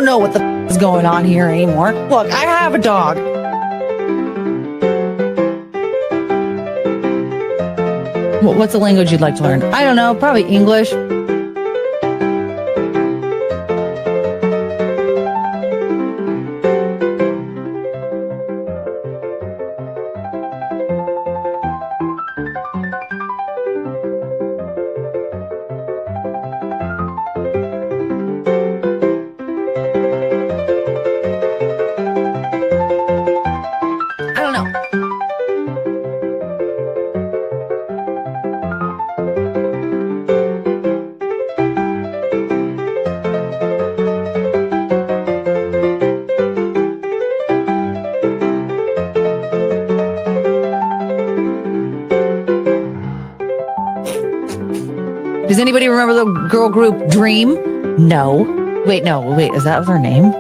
don't know what the is going on here anymore. Look, I have a dog. What's the language you'd like to learn? I don't know, probably English. I don't know. Does anybody remember the girl group Dream? No. Wait, is that their name?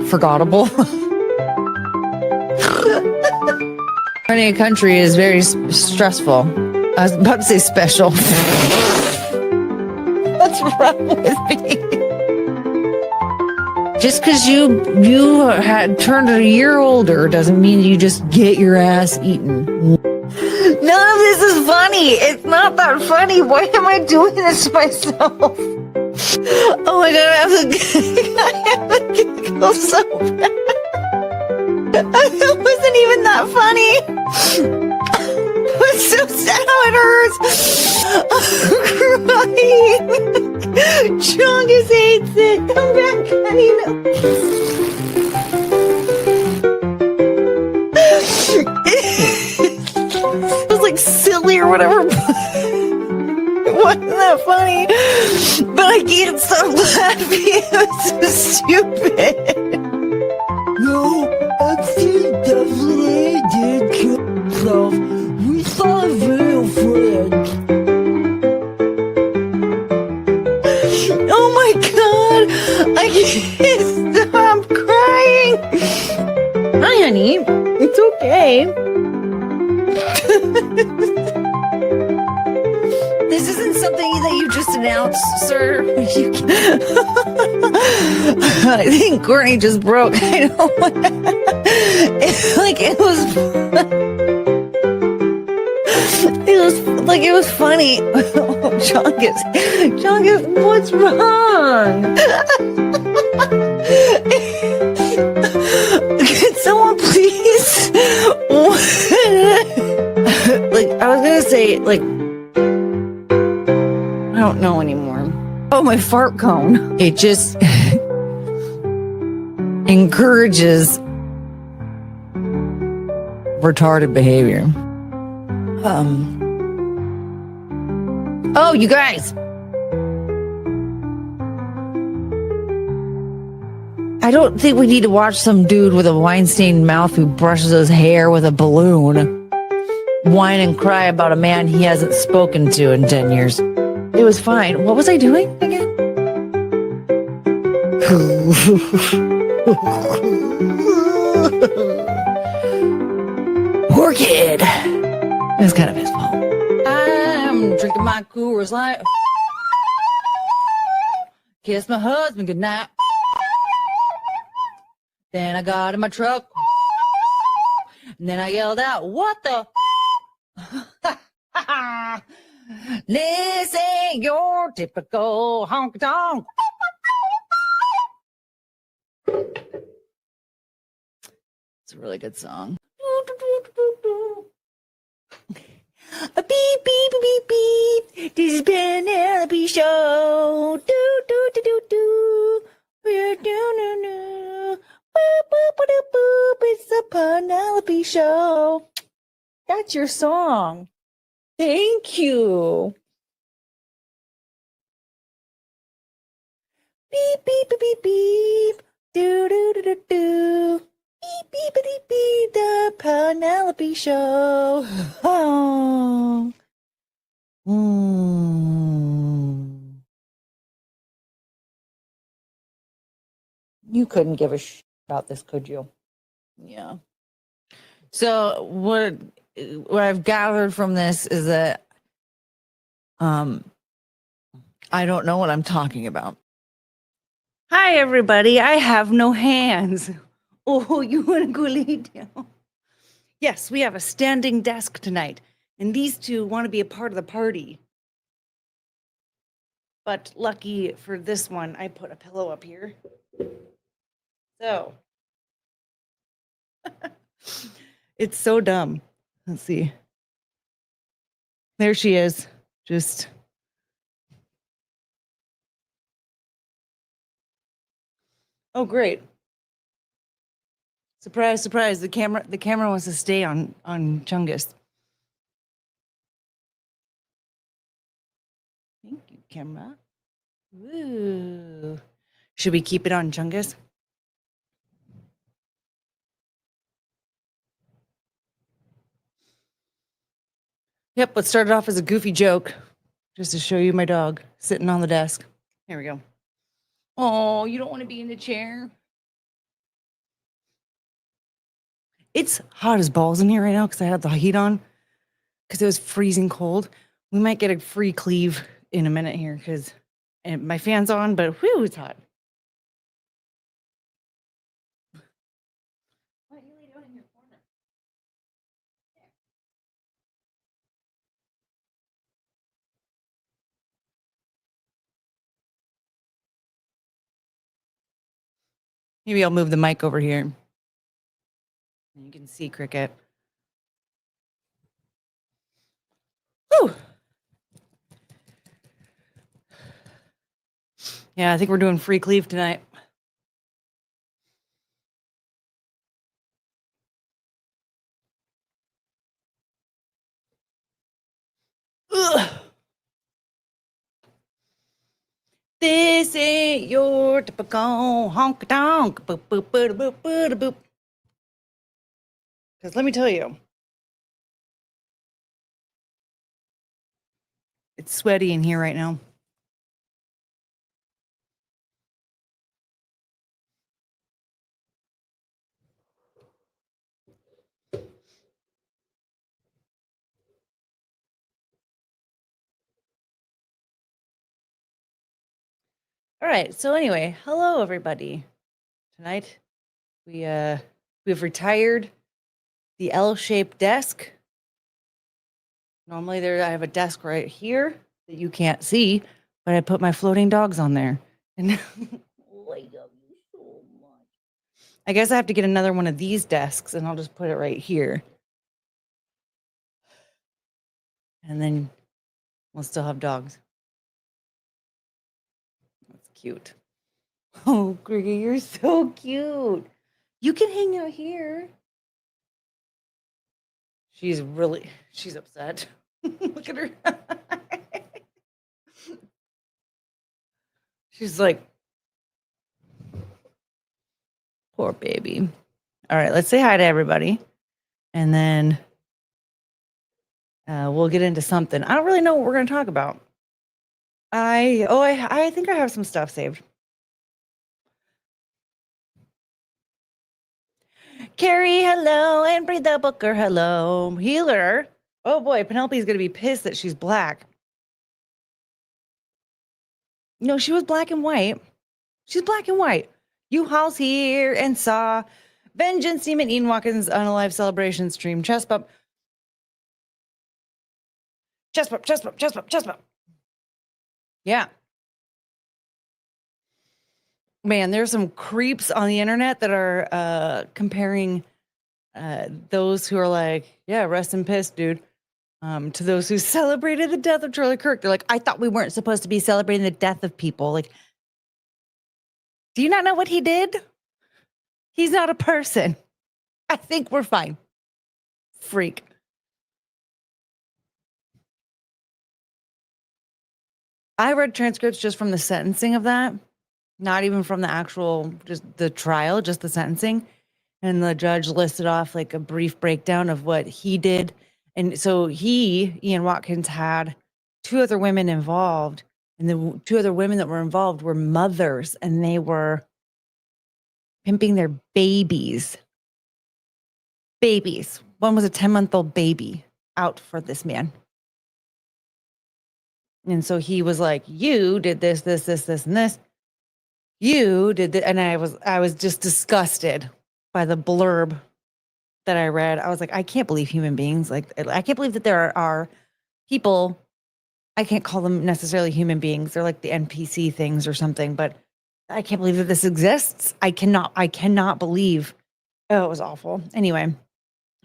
Forgettable. Running a country is very stressful. I was about to say special. What's wrong with me? Just because you had turned a year older doesn't mean you just get your ass eaten. None of this is funny. It's not that funny. Why am I doing this to myself? Oh my god, I have to giggle so bad. It wasn't even that funny. It's so sad how it hurts. I'm crying. Chongus hates it. Come back, honey. It was like silly or whatever. It wasn't that funny. But I can't stop laughing. It was so stupid. No, actually, definitely did kill himself. We saw a real friend. Oh my god! I can't stop crying! Hi, honey. It's okay. This isn't something that you just announced, sir. I think Courtney just broke. I know. It was funny. Oh, Chongus, what's wrong? Can someone please? I was gonna say, I don't know anymore. Oh, my fart cone. It just encourages retarded behavior. Oh, you guys. I don't think we need to watch some dude with a wine-stained mouth who brushes his hair with a balloon whine and cry about a man he hasn't spoken to in 10 years. It was fine. What was I doing again? Poor kid. It was kind of his fault. I'm drinking my Coors Light. Kiss my husband goodnight. Then I got in my truck. And then I yelled out, "What the?" This ain't your typical honky tonk. It's a really good song. A beep, beep, beep, beep. This is Penelope Show. Do, do, do, do, do. Do, do, do, do. Boop, boop, boop, boop. It's the Penelope Show. That's your song. Thank you. Beep, beep, beep, beep, beep. Do, do, do, do, do. Beep, beep, beep, beep, the Penelope Show. Oh. You couldn't give a about this, could you? Yeah. So what I've gathered from this is that I don't know what I'm talking about. Hi everybody, I have no hands. Oh, you want to go lay down? Yes, we have a standing desk tonight, and these two want to be a part of the party. But lucky for this one, I put a pillow up here. So it's so dumb. Let's see. There she is. Just oh great. Surprise, surprise. The camera wants to stay on Chungus. Thank you, camera. Woo. Should we keep it on Chungus? Yep, let's start it off as a goofy joke, just to show you my dog sitting on the desk. Here we go. Oh, you don't want to be in the chair? It's hot as balls in here right now because I had the heat on because it was freezing cold. We might get a free cleave in a minute here because my fan's on, but whew, it's hot. Why don't you lay down in your corner? Maybe I'll move the mic over here. You can see Cricket. Whew. Yeah, I think we're doing free cleave tonight. Ugh. This ain't your typical honk tonk. Boop, boop, boop, boop, boop, boop. Because let me tell you, it's sweaty in here right now. All right. So anyway, hello everybody. Tonight we've retired the L-shaped desk. Normally I have a desk right here that you can't see, but I put my floating dogs on there. And I love you so much. I guess I have to get another one of these desks and I'll just put it right here. And then we'll still have dogs. That's cute. Oh, Griggy, you're so cute. You can hang out here. She's upset. Look at her. She's like, poor baby. All right, let's say hi to everybody. And then we'll get into something. I don't really know what we're going to talk about. I think I have some stuff saved. Carrie, hello. And Breathe the Booker, hello. Healer. Oh boy, Penelope's going to be pissed that she's black. No, she was black and white. She's black and white. U-Haul's here and saw Vengeance Demon Ian Watkins on a live celebration stream. Chest bump. Chest bump, chest bump, chest bump, chest bump. Yeah. Man, there's some creeps on the internet that are comparing those who are like, yeah, rest in piss, dude, to those who celebrated the death of Charlie Kirk. They're like, I thought we weren't supposed to be celebrating the death of people. Like, do you not know what he did? He's not a person. I think we're fine. Freak. I read transcripts just from the sentencing of that. Not even from the actual, just the trial, just the sentencing. And the judge listed off like a brief breakdown of what he did. And so Ian Watkins, had two other women involved. And the two other women that were involved were mothers. And they were pimping their babies. Babies. One was a 10-month-old baby out for this man. And so he was like, you did this, this, this, this, and this. You did that. And I was just disgusted by the blurb that I read. I was like, I can't believe human beings. Like, I can't believe that there are people. I can't call them necessarily human beings. They're like the NPC things or something, but I can't believe that this exists. I cannot believe. Oh, it was awful. Anyway.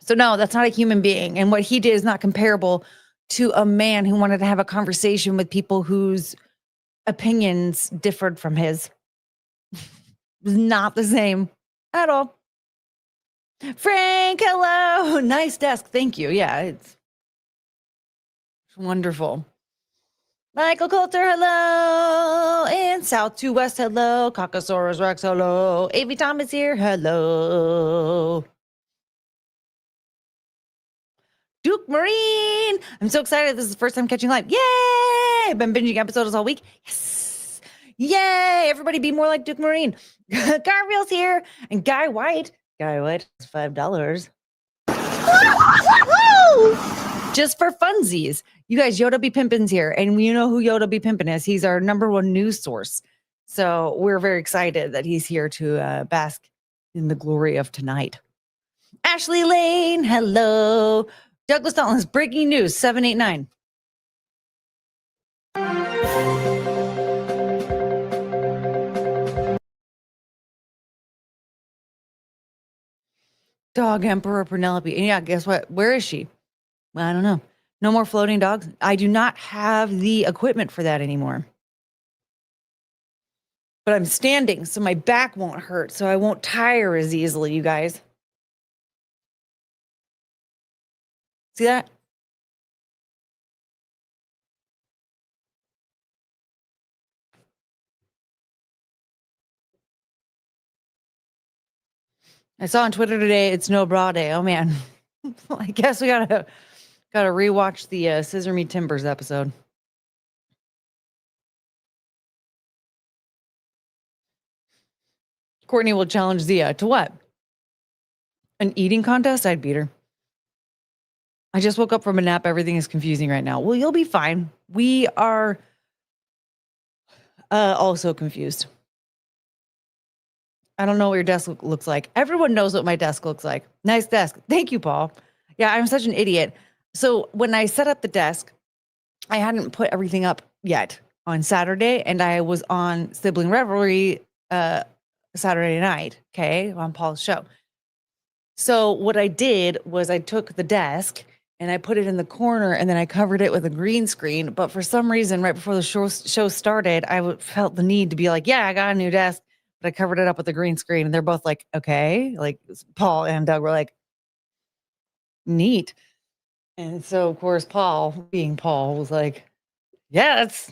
So no, that's not a human being. And what he did is not comparable to a man who wanted to have a conversation with people whose opinions differed from his. It was not the same at all. Frank, hello. Nice desk. Thank you. Yeah, it's wonderful. Michael Coulter, hello. And South to West, hello. Caucasaurus Rex, hello. Avi Thomas here, hello. Duke Marine. I'm so excited. This is the first time catching live. Yay! I've been binging episodes all week. Yes. Yay. Everybody be more like Duke Marine. Garfield's here. And Guy White. Guy White is $5. Just for funsies. You guys, Yoda Be Pimpin's here. And you know who Yoda Be Pimpin is. He's our #1 news source. So we're very excited that he's here to bask in the glory of tonight. Ashley Lane, hello. Douglas Dalton's breaking news, 789. Dog Emperor Penelope. And yeah, guess what? Where is she? Well, I don't know. No more floating dogs. I do not have the equipment for that anymore. But I'm standing, so my back won't hurt, so I won't tire as easily, you guys. See that? I saw on Twitter today it's no bra day. Oh man. I guess we gotta rewatch the Scissor Me Timbers episode. Courtney will challenge Zia to what? An eating contest? I'd beat her. I just woke up from a nap. Everything is confusing right now. Well, you'll be fine. We are also confused. I don't know what your desk looks like. Everyone knows what my desk looks like. Nice desk. Thank you, Paul. Yeah, I'm such an idiot. So when I set up the desk, I hadn't put everything up yet on Saturday, and I was on Sibling Revelry Saturday night, okay, on Paul's show. So what I did was I took the desk and I put it in the corner, and then I covered it with a green screen. But for some reason, right before the show started, I felt the need to be like, yeah, I got a new desk. But I covered it up with a green screen, and they're both like, okay. Like Paul and Doug were like, neat. And so, of course, Paul, being Paul, was like, yeah, it's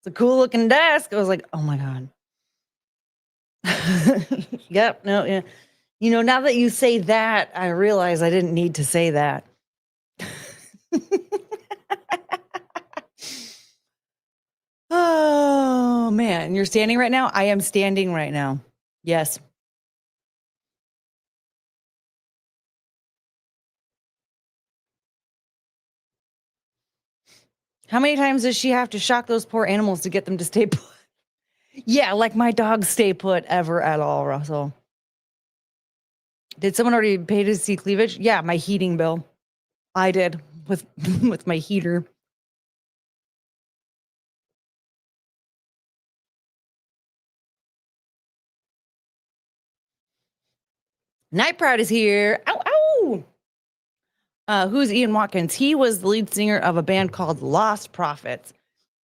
a cool looking desk. I was like, oh my God. Yep. No, yeah. You know, now that you say that, I realize I didn't need to say that. Oh man, you're standing right now? I am standing right now. Yes. How many times does she have to shock those poor animals to get them to stay put? Yeah, like my dogs stay put ever at all, Russell. Did someone already pay to see cleavage? Yeah, my heating bill. I did with with my heater. Night Proud is here. Ow, ow. Who's Ian Watkins? He was the lead singer of a band called Lost Prophets.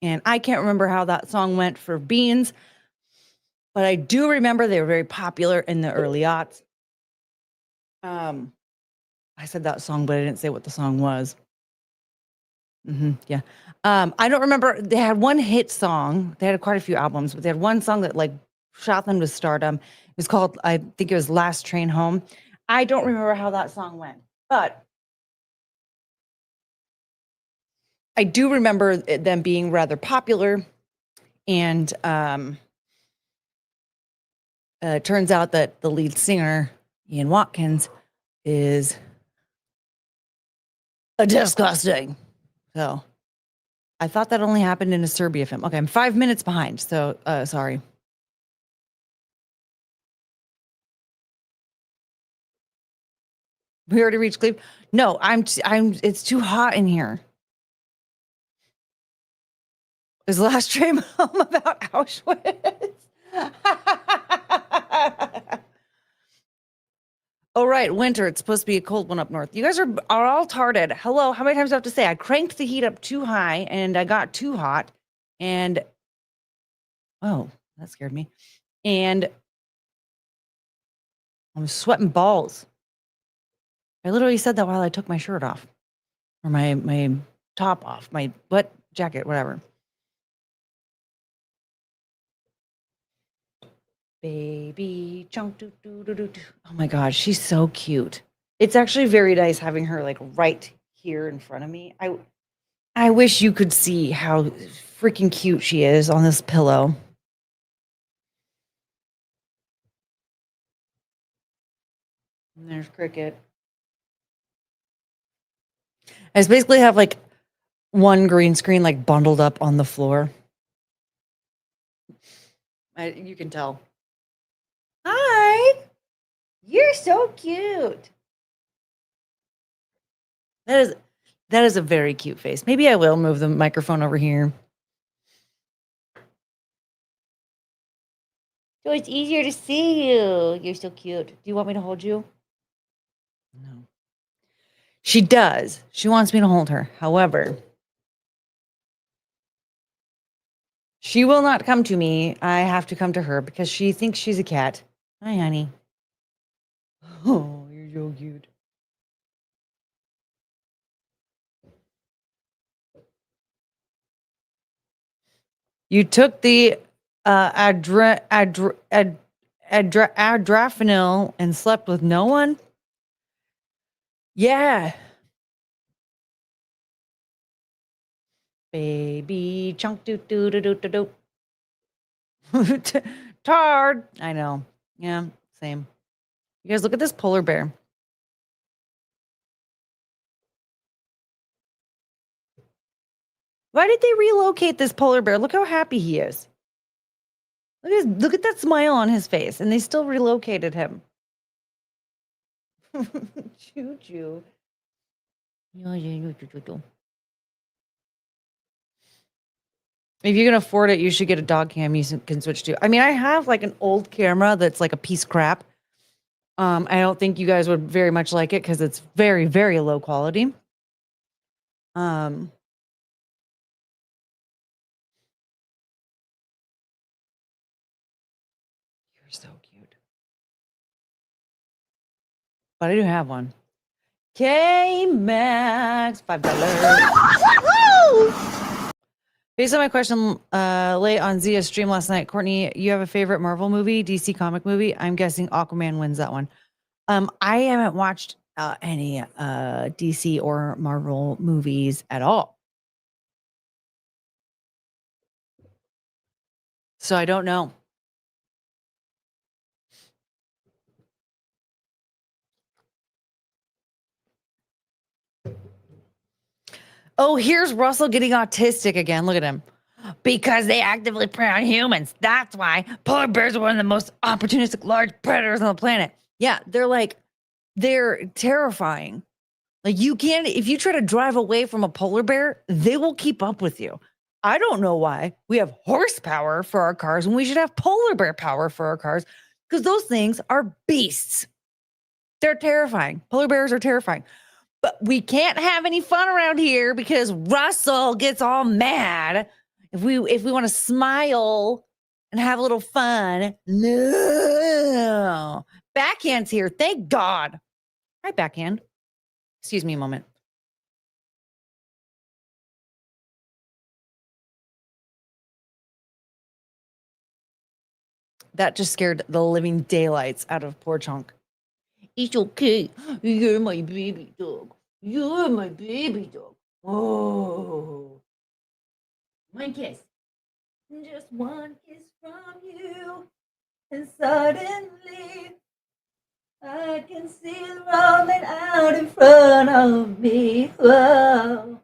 And I can't remember how that song went for Beans, but I do remember they were very popular in the early aughts. I said that song, but I didn't say what the song was. Yeah. I don't remember. They had one hit song. They had quite a few albums, but they had one song that like shot them to stardom. It was called, I think it was Last Train Home. I don't remember how that song went, but I do remember them being rather popular. And It turns out that the lead singer, Ian Watkins, is a disgusting. So I thought that only happened in a Serbia film. Okay, I'm 5 minutes behind. So sorry. We already reached Cleveland. No, it's too hot in here. Is the last train home about Auschwitz? Oh, right. Winter. It's supposed to be a cold one up north. You guys are all tarded. Hello. How many times do I have to say? I cranked the heat up too high and I got too hot. And oh, that scared me. And I'm sweating balls. I literally said that while I took my shirt off or my top off, my butt jacket, whatever. Baby chunk. Oh my God, she's so cute. It's actually very nice having her like right here in front of me. I wish you could see how freaking cute she is on this pillow. And there's Cricket. I just basically have like one green screen like bundled up on the floor. You can tell. Hi, you're so cute. That is a very cute face. Maybe I will move the microphone over here. So it's easier to see you. You're so cute. Do you want me to hold you? No. She does. She wants me to hold her. However, she will not come to me. I have to come to her because she thinks she's a cat. Hi, honey. Oh, you're so cute. You took the adrafinil and slept with no one? Yeah. Baby chunk doo doo doo doo doo doo. Tard. I know. Yeah, same. You guys look at this polar bear. Why did they relocate this polar bear? Look how happy he is. Look at that smile on his face, and they still relocated him. Choo choo. If you can afford it, you should get a dog cam you can switch to. I mean, I have like an old camera that's like a piece of crap. I don't think you guys would very much like it because it's very, very low quality. You're so cute. But I do have one. K Max, $5. Based on my question late on Zia's stream last night, Courtney, you have a favorite Marvel movie, DC comic movie? I'm guessing Aquaman wins that one. I haven't watched any DC or Marvel movies at all. So I don't know. Oh, here's Russell getting autistic again. Look at him. Because they actively prey on humans. That's why polar bears are one of the most opportunistic large predators on the planet. Yeah, they're terrifying. Like you can't, if you try to drive away from a polar bear, they will keep up with you. I don't know why we have horsepower for our cars when we should have polar bear power for our cars because those things are beasts. They're terrifying. Polar bears are terrifying. But we can't have any fun around here because Russell gets all mad if we want to smile and have a little fun. No. Backhand's here. Thank God. Hi, Backhand. Excuse me a moment. That just scared the living daylights out of poor Chunk. It's okay. You're my baby dog. You're my baby dog. Oh. One kiss. Just one kiss from you. and suddenly I can see the road laid out in front of me. Whoa.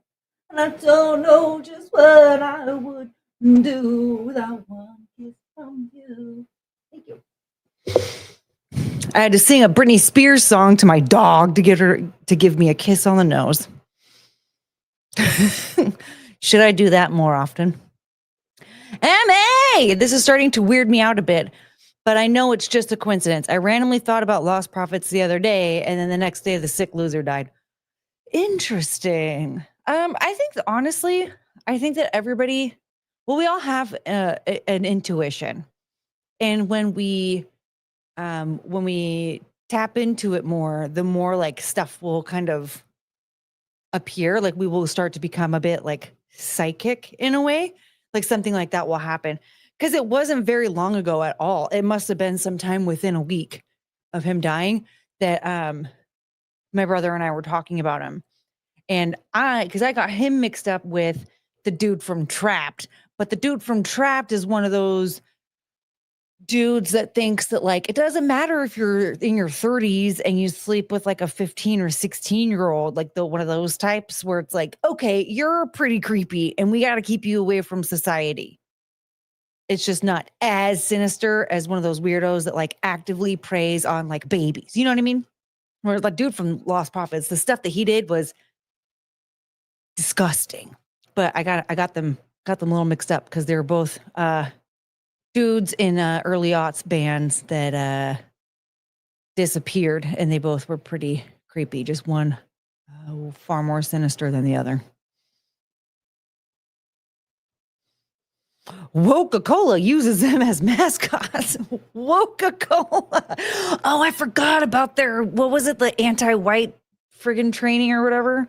And I don't know just what I would do without one kiss from you. Thank you. I had to sing a Britney Spears song to my dog to get her to give me a kiss on the nose. Should I do that more often? MA! This is starting to weird me out a bit, but I know it's just a coincidence. I randomly thought about lost profits the other day, and then the next day the sick loser died. Interesting. I think honestly, I think that everybody, well, we all have an intuition, and when we tap into it more, the more like stuff will kind of appear. Like we will start to become a bit like psychic in a way. Like something like that will happen because it wasn't very long ago at all. It must have been sometime within a week of him dying that my brother and I were talking about him. And because I got him mixed up with the dude from Trapped, but the dude from Trapped is one of those dudes that thinks that like it doesn't matter if you're in your 30s and you sleep with like a 15 or 16-year-old, like one of those types where it's like, okay, you're pretty creepy and we got to keep you away from society. It's just not as sinister as one of those weirdos that like actively preys on like babies. You know what I mean? Where like dude from Lost Prophets, the stuff that he did was disgusting. But I got them a little mixed up because they were both dudes in early aughts bands that disappeared, and they both were pretty creepy. Just one far more sinister than the other. Coca-Cola uses them as mascots. Coca-Cola. Oh, I forgot about their, what was it? The anti-white friggin' training or whatever.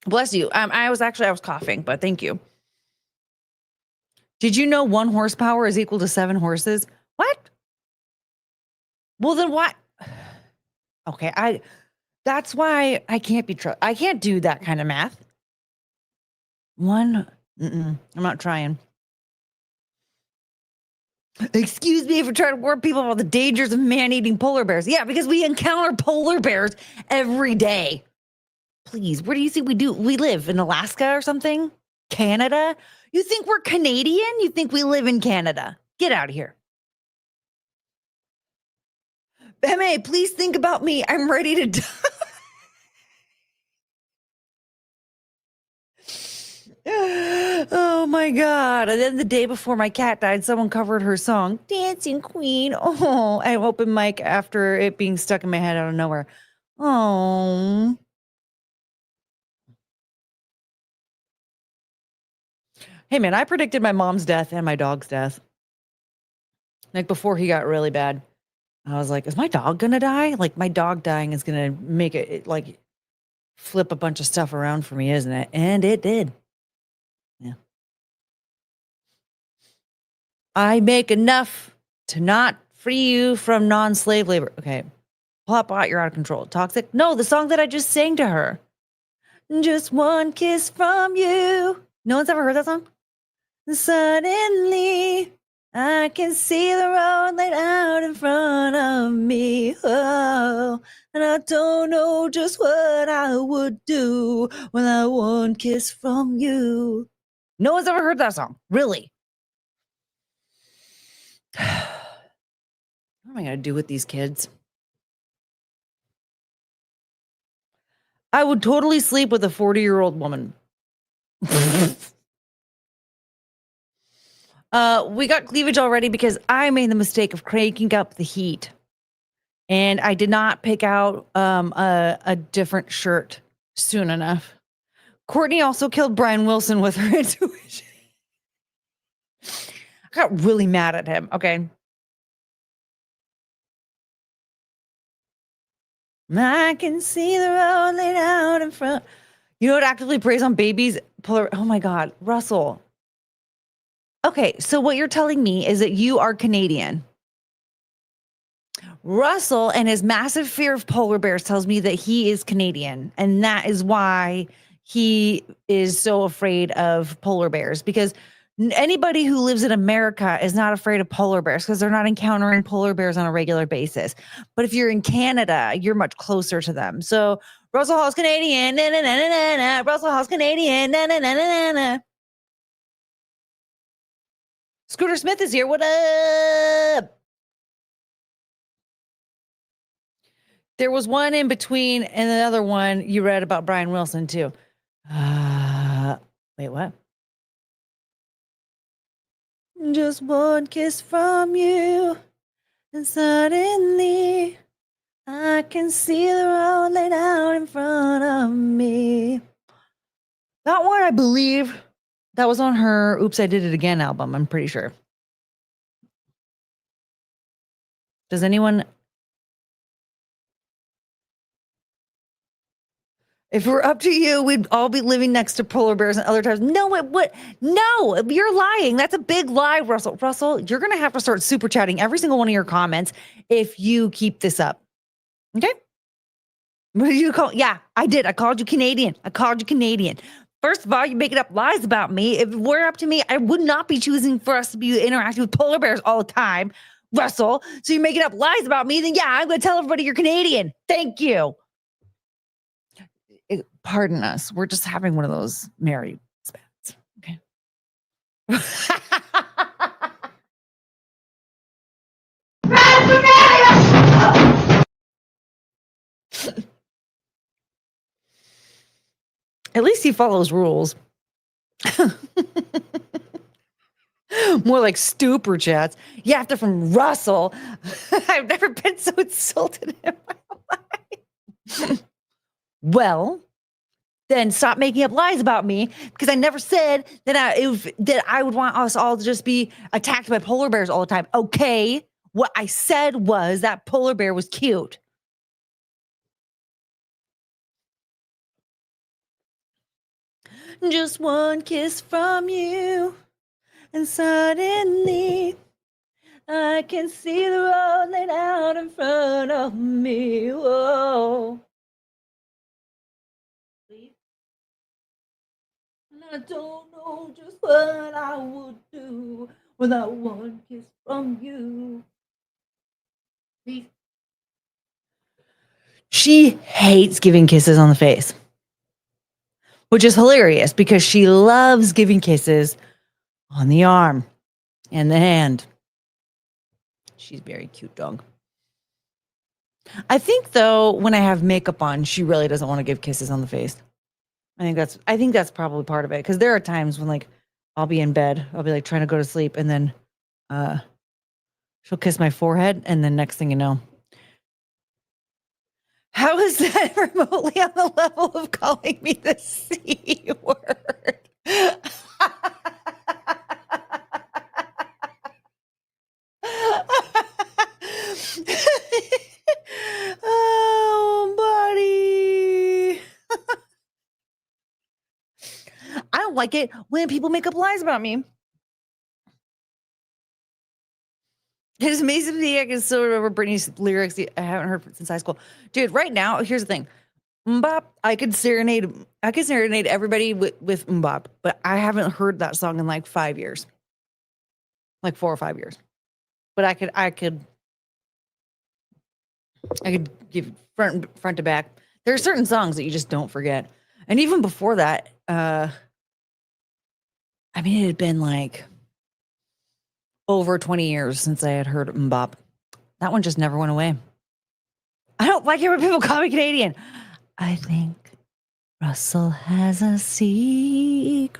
Bless you. I was coughing, but thank you. Did you know 1 horsepower is equal to 7 horses? What? Well, then what? Okay, that's why I can't be trusted. I can't do that kind of math. I'm not trying. Excuse me for trying to warn people about the dangers of man-eating polar bears. Yeah, because we encounter polar bears every day. Please, where do you think we do? We live in Alaska or something? Canada? You think we're Canadian? You think we live in Canada? Get out of here. MA, please think about me. I'm ready to die. Oh my God. And then the day before my cat died, someone covered her song, Dancing Queen. Oh, I opened mic after it being stuck in my head out of nowhere. Oh. Hey man, I predicted my mom's death and my dog's death. Like before he got really bad. I was like, is my dog gonna die? Like my dog dying is gonna make it like flip a bunch of stuff around for me, isn't it? And it did. Yeah. I make enough to not free you from non-slave labor. Okay. Plotbot, you're out of control. Toxic? No, the song that I just sang to her. Just one kiss from you. No one's ever heard that song? Suddenly, I can see the road laid out in front of me. Oh, and I don't know just what I would do without one kiss from you. No one's ever heard that song. Really? What am I going to do with these kids? I would totally sleep with a 40-year-old woman. We got cleavage already because I made the mistake of cranking up the heat. And I did not pick out a different shirt soon enough. Courtney also killed Brian Wilson with her intuition. I got really mad at him. Okay. I can see the road laid out in front. You know what actively preys on babies? Oh my God, Russell. Okay, so what you're telling me is that you are Canadian. Russell and his massive fear of polar bears tells me that he is Canadian. And that is why he is so afraid of polar bears. Because Anybody who lives in America is not afraid of polar bears because they're not encountering polar bears on a regular basis. But if you're in Canada, you're much closer to them. So Russell Hall's Canadian. Na, na, na, na, na, na. Russell Hall's Canadian. Na, na, na, na, na, na. Scooter Smith is here. What up? There was one in between and another one you read about Brian Wilson too. Wait, what? Just one kiss from you, and suddenly I can see the road laid out in front of me. That one, I believe, that was on her Oops, I Did It Again album, I'm pretty sure. Does anyone... If we're up to you, we'd all be living next to polar bears and other times. No, what? No, you're lying. That's a big lie, Russell. Russell, you're going to have to start super chatting every single one of your comments if you keep this up. Okay? What did you call? Yeah, I did. I called you Canadian. First of all, you're making up lies about me. If it were up to me, I would not be choosing for us to be interacting with polar bears all the time, Russell. So you're making up lies about me. Then yeah, I'm going to tell everybody you're Canadian. Thank you. Pardon us. We're just having one of those merry spats. Okay. At least he follows rules. More like stupor chats. Yeah, after from Russell. I've never been so insulted in my life. Well, then stop making up lies about me because I never said that I would want us all to just be attacked by polar bears all the time. Okay, what I said was that polar bear was cute. Just one kiss from you, and suddenly I can see the road laid out in front of me. Whoa. I don't know just what I would do without one kiss from you. Please. She hates giving kisses on the face, which is hilarious because she loves giving kisses on the arm and the hand. She's very cute dog. I think though, when I have makeup on, she really doesn't want to give kisses on the face. I think that's probably part of it. Because there are times when like I'll be in bed, I'll be like trying to go to sleep, and then she'll kiss my forehead, and then next thing you know. How is that remotely on the level of calling me the C word? Oh, buddy. I don't like it when people make up lies about me. It is amazing to me I can still remember Britney's lyrics I haven't heard since high school. Dude, right now, here's the thing. Mbop, I could serenade everybody with Mbop, but I haven't heard that song in like 5 years. Like 4 or 5 years. But I could give front to back. There are certain songs that you just don't forget. And even before that, I mean, it had been like over 20 years since I had heard Mbop. That one just never went away. I don't like it when people call me Canadian. I think Russell has a secret.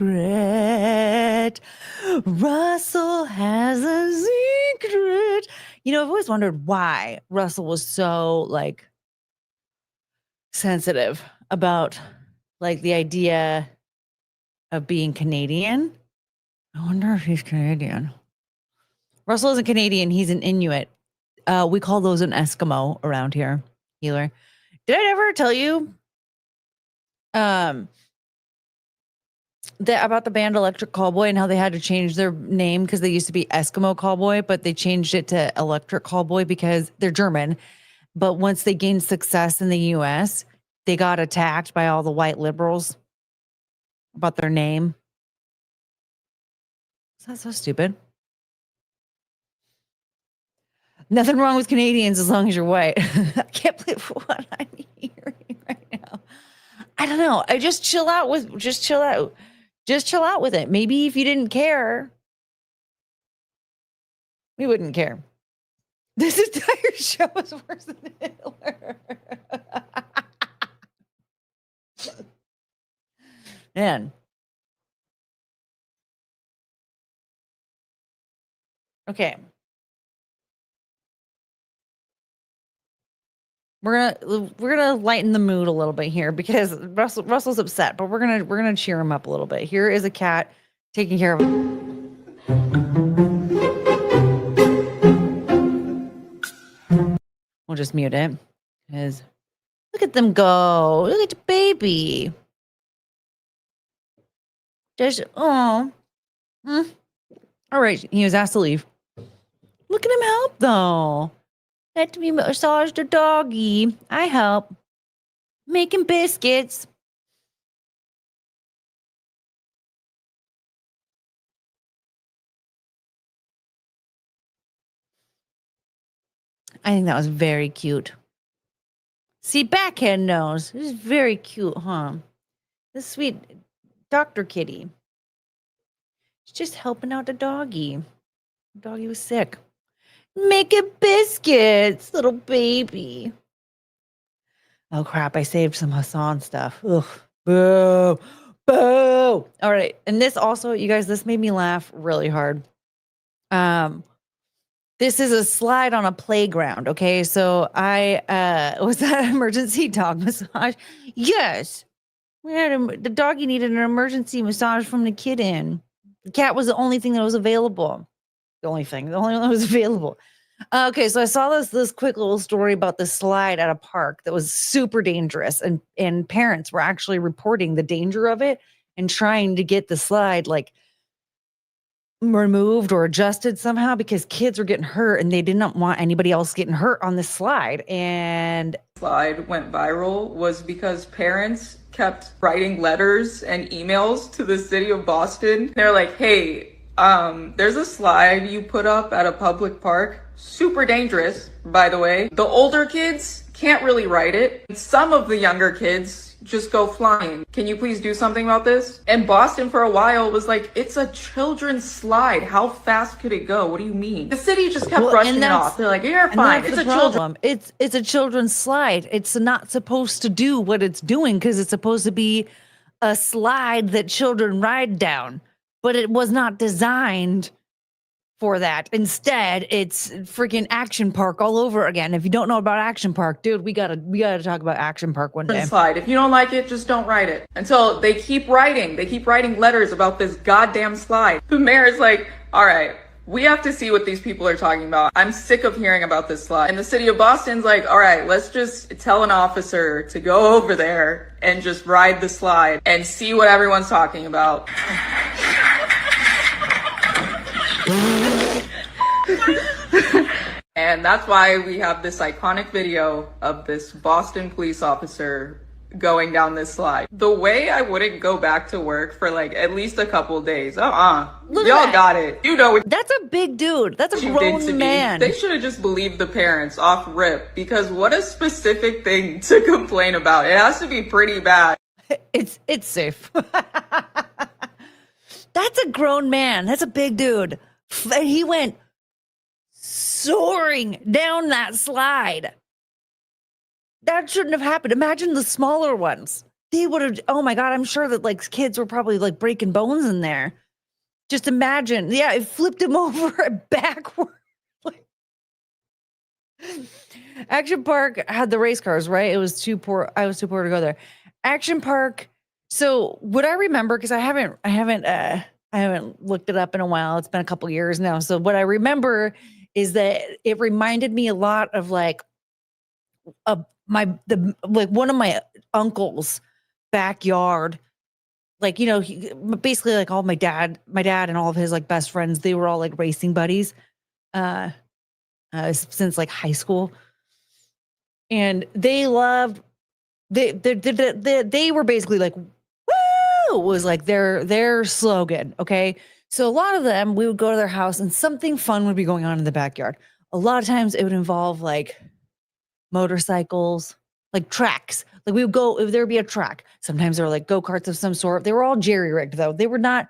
Russell has a secret. You know, I've always wondered why Russell was so like sensitive about like the idea of being Canadian. I wonder if he's Canadian. Russell isn't Canadian. He's an Inuit. We call those an Eskimo around here. Healer. Did I ever tell you that about the band Electric Callboy and how they had to change their name because they used to be Eskimo Callboy, but they changed it to Electric Callboy because they're German. But once they gained success in the US, they got attacked by all the white liberals about their name. That's so stupid. Nothing wrong with Canadians as long as you're white. I can't believe what I'm hearing right now. I don't know. I just chill out with it. Maybe if you didn't care, we wouldn't care. This entire show is worse than Hitler. Man. Okay. We're gonna lighten the mood a little bit here because Russell's upset, but we're gonna cheer him up a little bit. Here is a cat taking care of him. We'll just mute it because look at them go. Look at the baby. Just all right. He was asked to leave. Look at him help though. Let me massage the doggy. I help. Making biscuits. I think that was very cute. See, backhand nose. This is very cute, huh? This sweet Dr. Kitty. She's just helping out the doggy. The doggy was sick. Making biscuits, little baby. Oh crap, I saved some Hassan stuff. Ugh. Boo. Boo. All right. And this also, you guys, this made me laugh really hard. This is a slide on a playground. Okay. So was that emergency dog massage? Yes. The doggy needed an emergency massage from the kitten. The cat was the only thing that was available. The only one that was available. Okay, so I saw this quick little story about the slide at a park that was super dangerous, and parents were actually reporting the danger of it and trying to get the slide like removed or adjusted somehow because kids were getting hurt and they did not want anybody else getting hurt on this slide. And slide went viral was because parents kept writing letters and emails to the city of Boston. They're like, hey, there's a slide you put up at a public park. Super dangerous, by the way. The older kids can't really ride it. Some of the younger kids just go flying. Can you please do something about this? And Boston for a while was like, it's a children's slide. How fast could it go? What do you mean? The city just kept brushing it off. They're like, you're fine. It's a children's. It's a children's slide. It's not supposed to do what it's doing because it's supposed to be a slide that children ride down. But it was not designed for that. Instead, it's freaking Action Park all over again. If you don't know about Action Park, dude, we gotta talk about Action Park one day. Slide. If you don't like it, just don't ride it. Until they keep writing letters about this goddamn slide. The mayor is like, all right, we have to see what these people are talking about. I'm sick of hearing about this slide. And the city of Boston's like, all right, let's just tell an officer to go over there and just ride the slide and see what everyone's talking about. And that's why we have this iconic video of this Boston police officer going down this slide. The way I wouldn't go back to work for like at least a couple days. Y'all got it. You know what? That's a big dude. That's a grown man. They should have just believed the parents off rip, because what a specific thing to complain about. It has to be pretty bad. It's safe. That's a grown man. That's a big dude. He went soaring down that slide. That shouldn't have happened. Imagine the smaller ones. They would have, oh my God, I'm sure that like kids were probably like breaking bones in there. Just imagine. Yeah, it flipped him over backward. Action Park had the race cars, right? It was too poor. I was too poor to go there. Action Park. So what I remember, because I haven't looked it up in a while. It's been a couple years now. So what I remember is that it reminded me a lot of like one of my uncle's backyard. Like, you know, basically like all my dad and all of his like best friends, they were all like racing buddies since like high school. And they were basically like, woo, was like their slogan. Okay. So a lot of them, we would go to their house and something fun would be going on in the backyard. A lot of times it would involve like motorcycles, like tracks. Like we would go, if there would be a track. Sometimes there were like go-karts of some sort. They were all jerry-rigged though. They weren't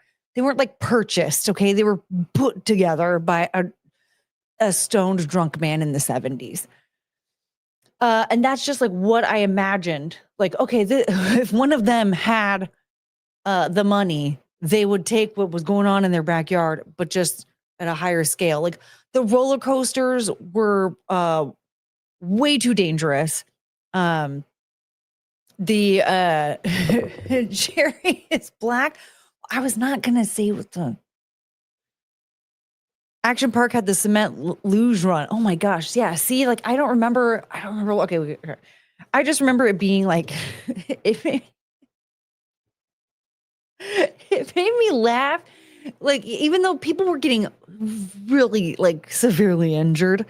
like purchased, okay? They were put together by a stoned drunk man in the 70s. And that's just like what I imagined. Like, okay, if one of them had the money, they would take what was going on in their backyard, but just at a higher scale. Like the roller coasters were way too dangerous. The Jerry is black. I was not gonna say what the Action Park had the cement luge run. Oh my gosh, yeah. See, like I don't remember. Okay, I just remember it being like it made me laugh. Like, even though people were getting really like severely injured,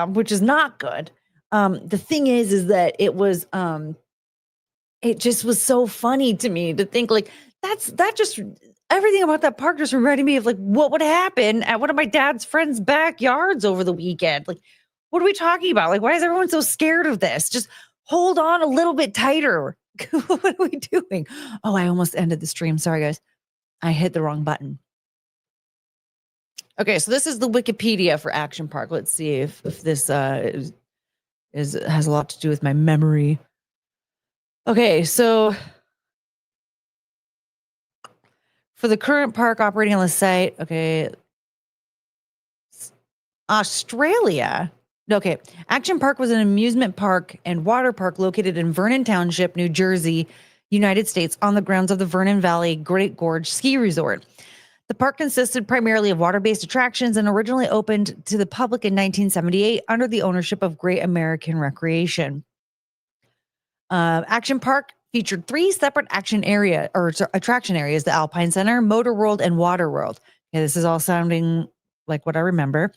which is not good. The thing is that it was it just was so funny to me to think like that just everything about that park just reminded me of like what would happen at one of my dad's friends' backyards over the weekend. Like, what are we talking about? Like, why is everyone so scared of this? Just hold on a little bit tighter. What are we doing? Oh, I almost ended the stream. Sorry, guys. I hit the wrong button. Okay, so this is the Wikipedia for Action Park. Let's see if this has a lot to do with my memory. Okay, so for the current park operating on the site, okay, Australia. Okay, Action Park was an amusement park and water park located in Vernon Township, New Jersey, United States, on the grounds of the Vernon Valley Great Gorge Ski Resort. The park consisted primarily of water-based attractions and originally opened to the public in 1978 under the ownership of Great American Recreation. Action Park featured 3 separate attraction areas: the Alpine Center, Motor World, and Water World. Okay, this is all sounding like what I remember.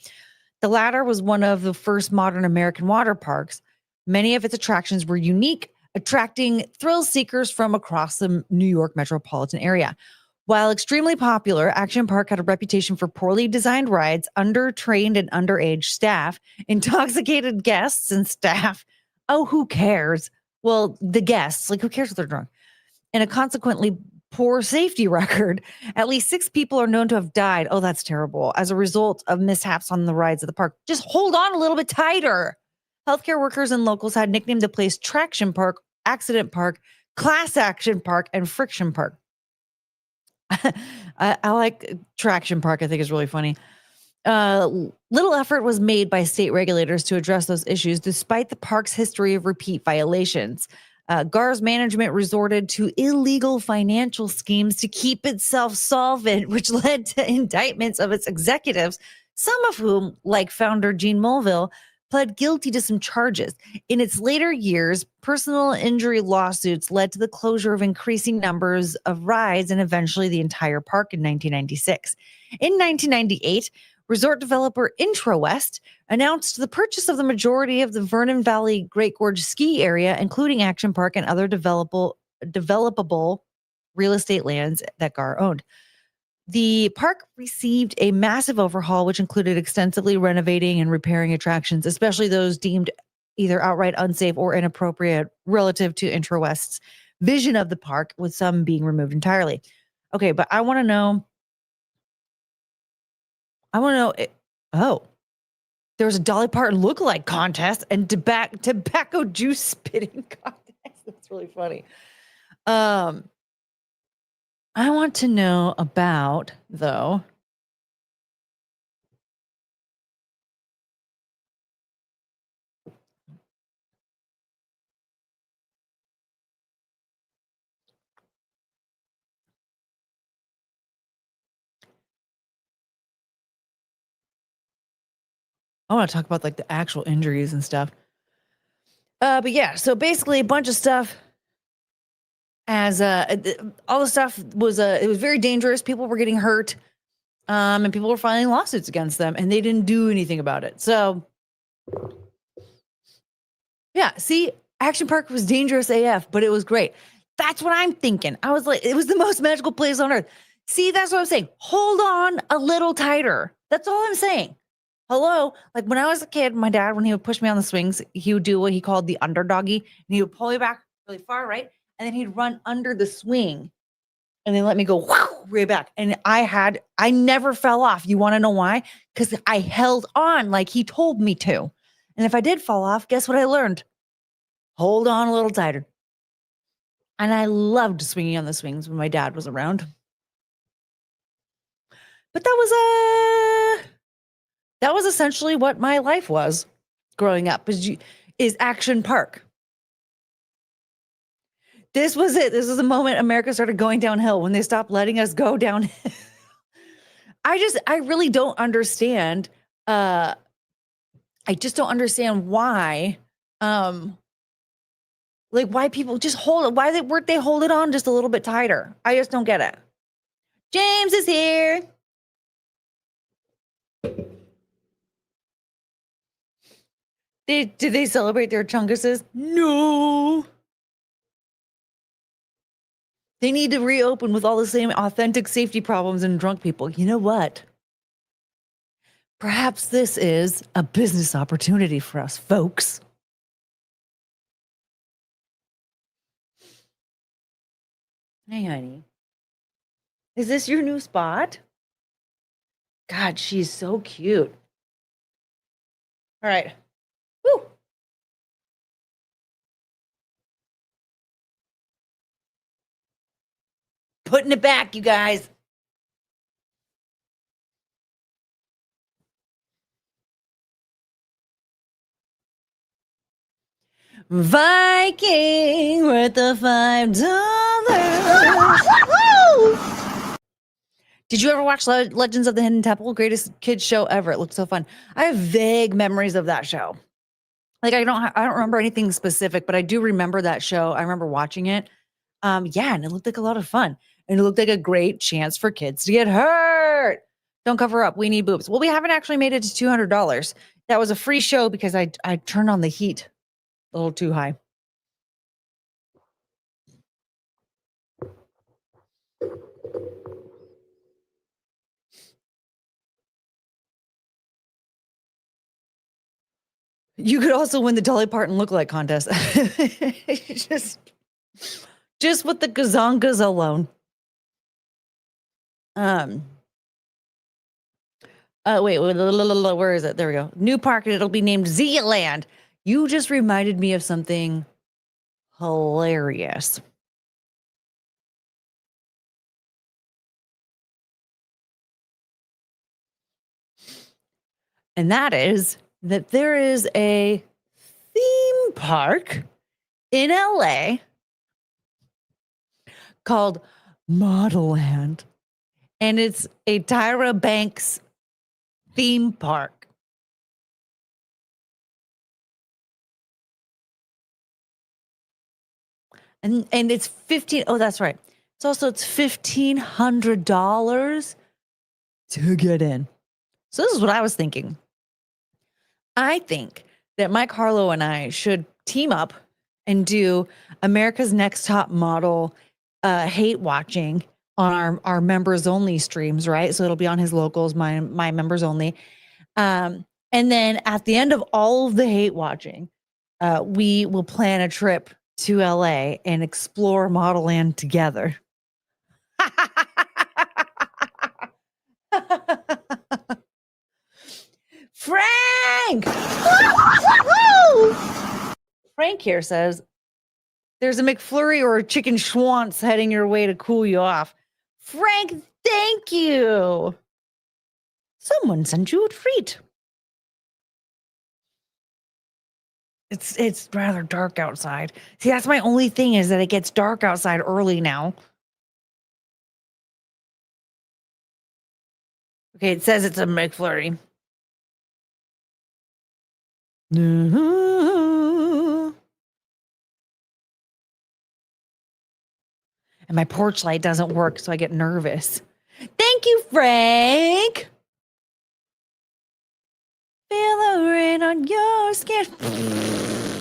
The latter was one of the first modern American water parks. Many of its attractions were unique, attracting thrill seekers from across the New York metropolitan area. While extremely popular, Action Park had a reputation for poorly designed rides, under-trained and underage staff, intoxicated guests and staff. Oh, who cares? Well, the guests, like who cares if they're drunk? And a consequently poor safety record. At least 6 people are known to have died. Oh, that's terrible. As a result of mishaps on the rides at the park. Just hold on a little bit tighter. Healthcare workers and locals had nicknamed the place Traction Park, Accident Park, Class Action Park, and Friction Park. I like Traction Park. I think is really funny. Little effort was made by state regulators to address those issues, despite the park's history of repeat violations. GAR's management resorted to illegal financial schemes to keep itself solvent, which led to indictments of its executives, some of whom, like founder Gene Mulville, pled guilty to some charges. In its later years, personal injury lawsuits led to the closure of increasing numbers of rides and eventually the entire park in 1996. In 1998, resort developer IntraWest announced the purchase of the majority of the Vernon Valley Great Gorge ski area, including Action Park and other developable real estate lands that GAR owned. The park received a massive overhaul, which included extensively renovating and repairing attractions, especially those deemed either outright unsafe or inappropriate relative to IntraWest's vision of the park, with some being removed entirely. Okay, but I want to know. There was a Dolly Parton lookalike contest and tobacco juice spitting contest. That's really funny. I want to know about, though, I want to talk about like the actual injuries and stuff. But yeah, so basically a bunch of stuff as all the stuff was it was very dangerous. People were getting hurt. And people were filing lawsuits against them, and they didn't do anything about it. So yeah, see, Action Park was dangerous AF, but it was great. That's what I'm thinking. I was like, it was the most magical place on earth. See, that's what I'm saying. Hold on a little tighter. That's all I'm saying. Hello. Like when I was a kid, my dad, when he would push me on the swings, he would do what he called the underdoggy, and he would pull me back really far, right? And then he'd run under the swing and then let me go way back. And I never fell off. You want to know why? Because I held on like he told me to. And if I did fall off, guess what I learned? Hold on a little tighter. And I loved swinging on the swings when my dad was around. But that was essentially what my life was growing up, is Action Park. This was it. This was the moment America started going downhill, when they stopped letting us go downhill. I really don't understand. I just don't understand why, why people just hold it. Why weren't they hold it on just a little bit tighter? I just don't get it. James is here. Did they celebrate their chunguses? No. They need to reopen with all the same authentic safety problems and drunk people. You know what? Perhaps this is a business opportunity for us, folks. Hey, honey. Is this your new spot? God, she's so cute. All right. Woo. Putting it back, you guys. Viking worth the $5. Did you ever watch Legends of the Hidden Temple? Greatest kids show ever. It looked so fun. I have vague memories of that show. Like I don't remember anything specific, but I do remember that show. I remember watching it. Yeah, and it looked like a lot of fun. And it looked like a great chance for kids to get hurt. Don't cover up. We need boobs. Well, we haven't actually made it to $200. That was a free show because I turned on the heat a little too high. You could also win the Dolly Parton lookalike contest. just with the gazongas alone. Wait, where is it? There we go. New park, and it'll be named Zealand. You just reminded me of something hilarious. And that is that there is a theme park in LA called Model Land. And it's a Tyra Banks theme park. And it's that's right. It's $1,500 to get in. So this is what I was thinking. I think that Mike Harlow and I should team up and do America's Next Top Model hate watching on our members only streams, right? So it'll be on his locals, my members only. And then at the end of all of the hate watching, we will plan a trip to LA and explore Model Land together. Frank! Frank here says, there's a McFlurry or a chicken schwantz heading your way to cool you off. Frank, thank you. Someone sent you a treat. It's rather dark outside. See, that's my only thing, is that it gets dark outside early now. Okay, it says it's a McFlurry. And my porch light doesn't work, so I get nervous. Thank you, Frank. Feel the rain on your skin.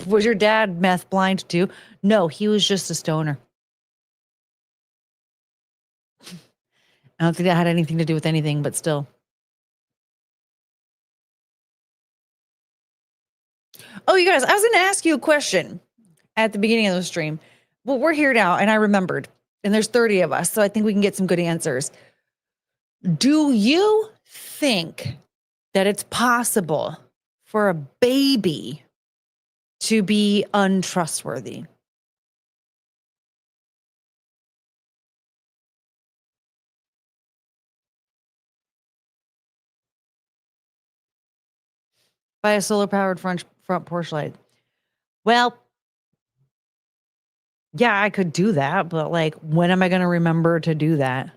Was your dad meth blind too? No, he was just a stoner. I don't think that had anything to do with anything, but still. Oh, you guys, I was going to ask you a question at the beginning of the stream. Well, we're here now, and I remembered, and there's 30 of us, so I think we can get some good answers. Do you think that it's possible for a baby to be untrustworthy? By a solar-powered front porch light. Well, yeah, I could do that, but like, when am I going to remember to do that?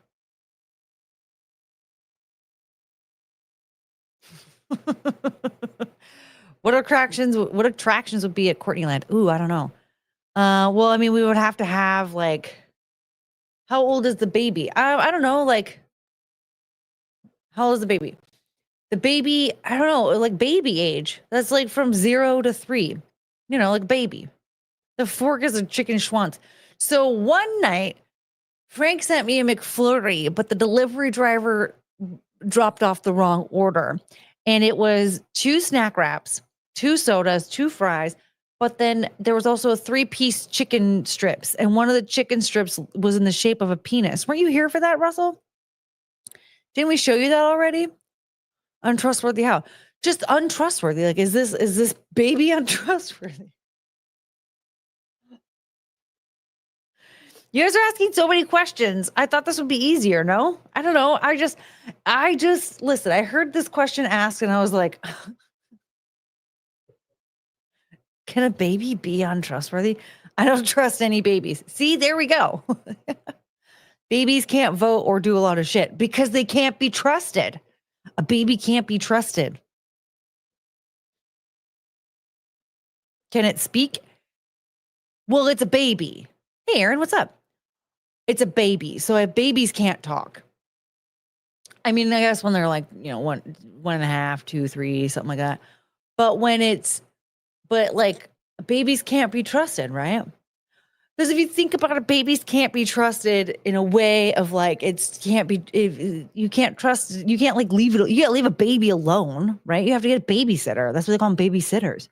What attractions would be at Courtney Land? Ooh, I don't know. Well, I mean, we would have to have like, how old is the baby? I don't know, like, how old is the baby? The baby, I don't know, like baby age. That's like from 0 to 3. You know, like baby. The fork is a chicken schwanz. So one night, Frank sent me a McFlurry, but the delivery driver dropped off the wrong order. And it was 2 snack wraps, 2 sodas, 2 fries. But then there was also a 3-piece chicken strips. And one of the chicken strips was in the shape of a penis. Weren't you here for that, Russell? Didn't we show you that already? Untrustworthy how? Just untrustworthy. Like, is this baby untrustworthy? You guys are asking so many questions. I thought this would be easier, no? I don't know. I just listen, I heard this question asked and I was like, can a baby be untrustworthy? I don't trust any babies. See, there we go. Babies can't vote or do a lot of shit because they can't be trusted. A baby can't be trusted. Can it speak? Well, it's a baby. Hey, Aaron, what's up? It's a baby. So babies can't talk. I mean, I guess when they're like, you know, 1.5, 2, 3, something like that. But like babies can't be trusted, right? Because if you think about it, babies can't be trusted in a way of like, you can't trust, you can't like leave a baby alone, right? You have to get a babysitter. That's what they call them, babysitters.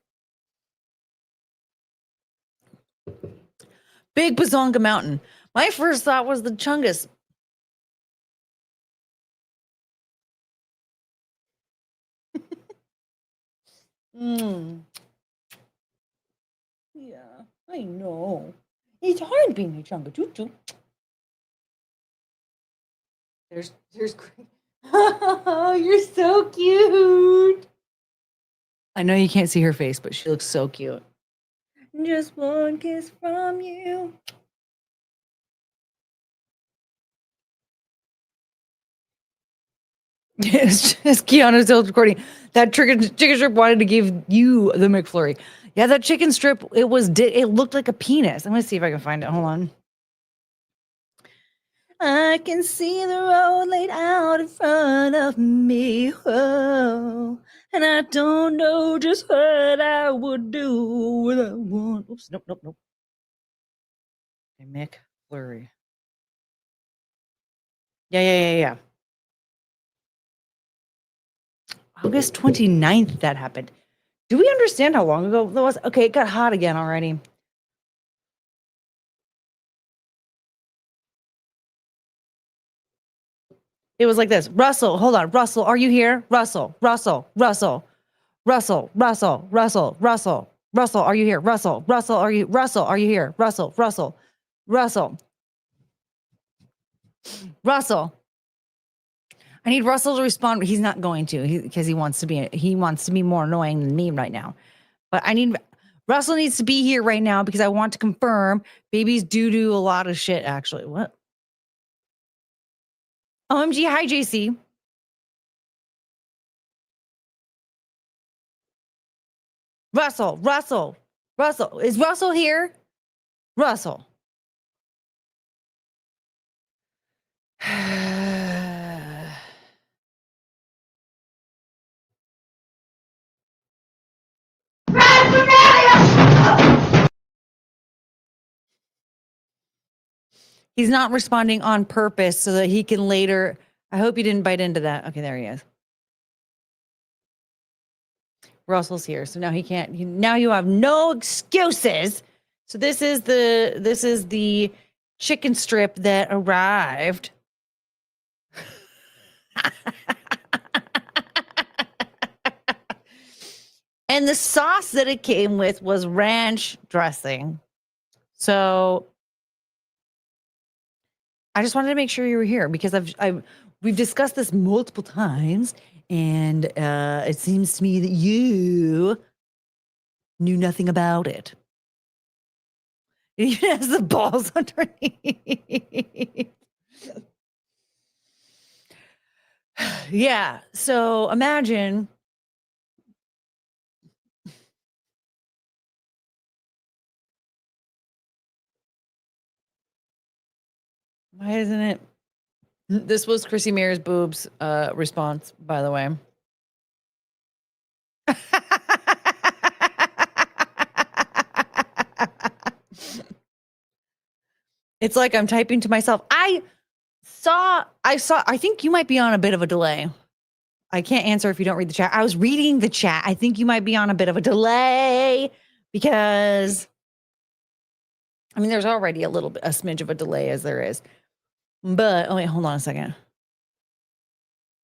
Big Bazonga Mountain. My first thought was the Chungus. Yeah, I know. It's hard being a Chunga Choo. There's Oh, you're so cute. I know you can't see her face, but she looks so cute. Just one kiss from you. Yes, just Keanu still recording. That chicken strip wanted to give you the McFlurry. Yeah, that chicken strip, it looked like a penis. I'm gonna see if I can find it. Hold on. I can see the road laid out in front of me. Whoa. And I don't know just what I would do with a one. Oops, nope. Okay, McFlurry. Yeah. August 29th that happened. Do we understand how long ago that was? Okay, it got hot again already. It was like this. Russell, hold on. Russell, are you here? Russell, are you here? Russell, are you here? Russell, are you here? Russell. I need Russell to respond, but he's not going to because he wants to be more annoying than me right now. But Russell needs to be here right now because I want to confirm babies do a lot of shit, actually. What? OMG, hi, JC. Russell. Is Russell here? Russell. He's not responding on purpose so that he can later. I hope you didn't bite into that. Okay, there he is. Russell's here, so now he can't. Now you have no excuses. So this is the chicken strip that arrived. And the sauce that it came with was ranch dressing. So I just wanted to make sure you were here because we've discussed this multiple times, and it seems to me that you knew nothing about it. It even has the balls underneath. Yeah. So imagine. Why isn't it? This was Chrissy Mears boobs response, by the way. It's like I'm typing to myself. I think you might be on a bit of a delay. I can't answer if you don't read the chat. I was reading the chat. I think you might be on a bit of a delay because, I mean, there's already a smidge of a delay as there is. But, oh wait, hold on a second.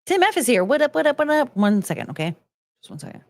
Tim F is here. What up, what up, what up? 1 second, okay? Just 1 second.